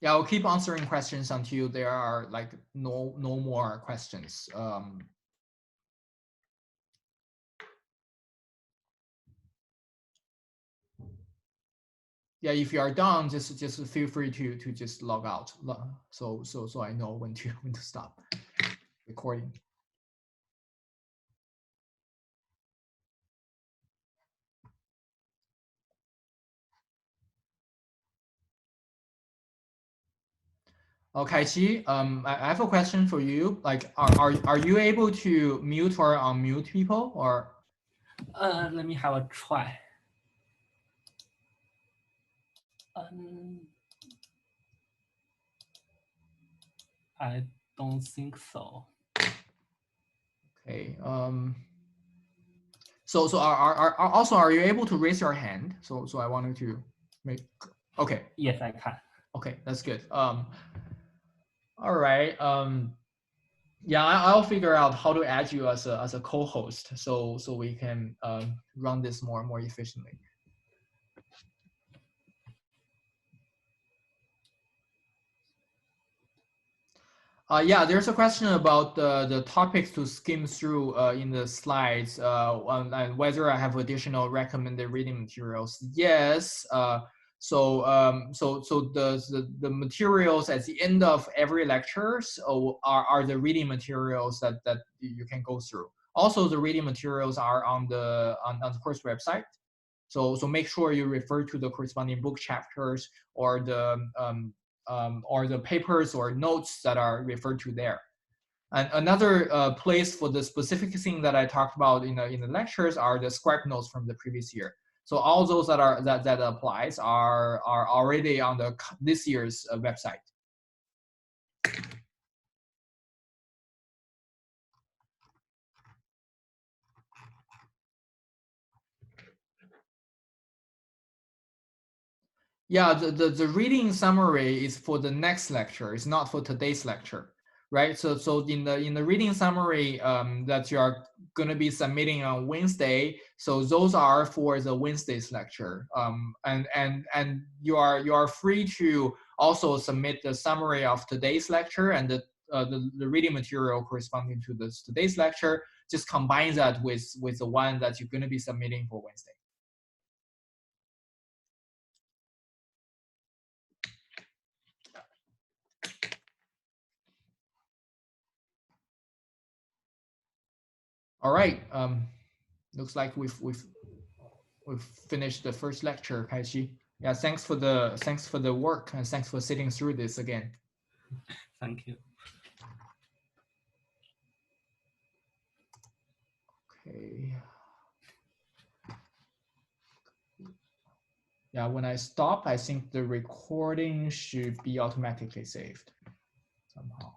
Yeah, I'll keep answering questions until there are like no more questions. Yeah, if you are done, just feel free to just log out. So I know when to stop recording. Okay, Qi, I have a question for you. Like, are you able to mute or unmute people, or? Let me have a try. I don't think so. Okay. So also, are you able to raise your hand? So I wanted to make. Okay. Yes, I can. Okay, that's good. All right. Yeah, I'll figure out how to add you as a co-host, so we can run this more efficiently. Yeah, there's a question about the topics to skim through in the slides, and whether I have additional recommended reading materials. Yes. So the materials at the end of every lecture are the reading materials that you can go through. Also, the reading materials are on the course website. So make sure you refer to the corresponding book chapters or the papers or notes that are referred to there. And another place for the specific thing that I talked about in the lectures are the scribe notes from the previous year. So all those that applies are already on this year's website. Yeah, the reading summary is for the next lecture. It's not for today's lecture, right? So in the reading summary that you are going to be submitting on Wednesday, so those are for the Wednesday's lecture. And you are free to also submit the summary of today's lecture and the reading material corresponding to today's lecture. Just combine that with the one that you're going to be submitting for Wednesday. All right. Looks like we've finished the first lecture, Kai-Chi. Yeah, thanks for the work, and thanks for sitting through this again. Thank you. Okay. Yeah, when I stop, I think the recording should be automatically saved somehow.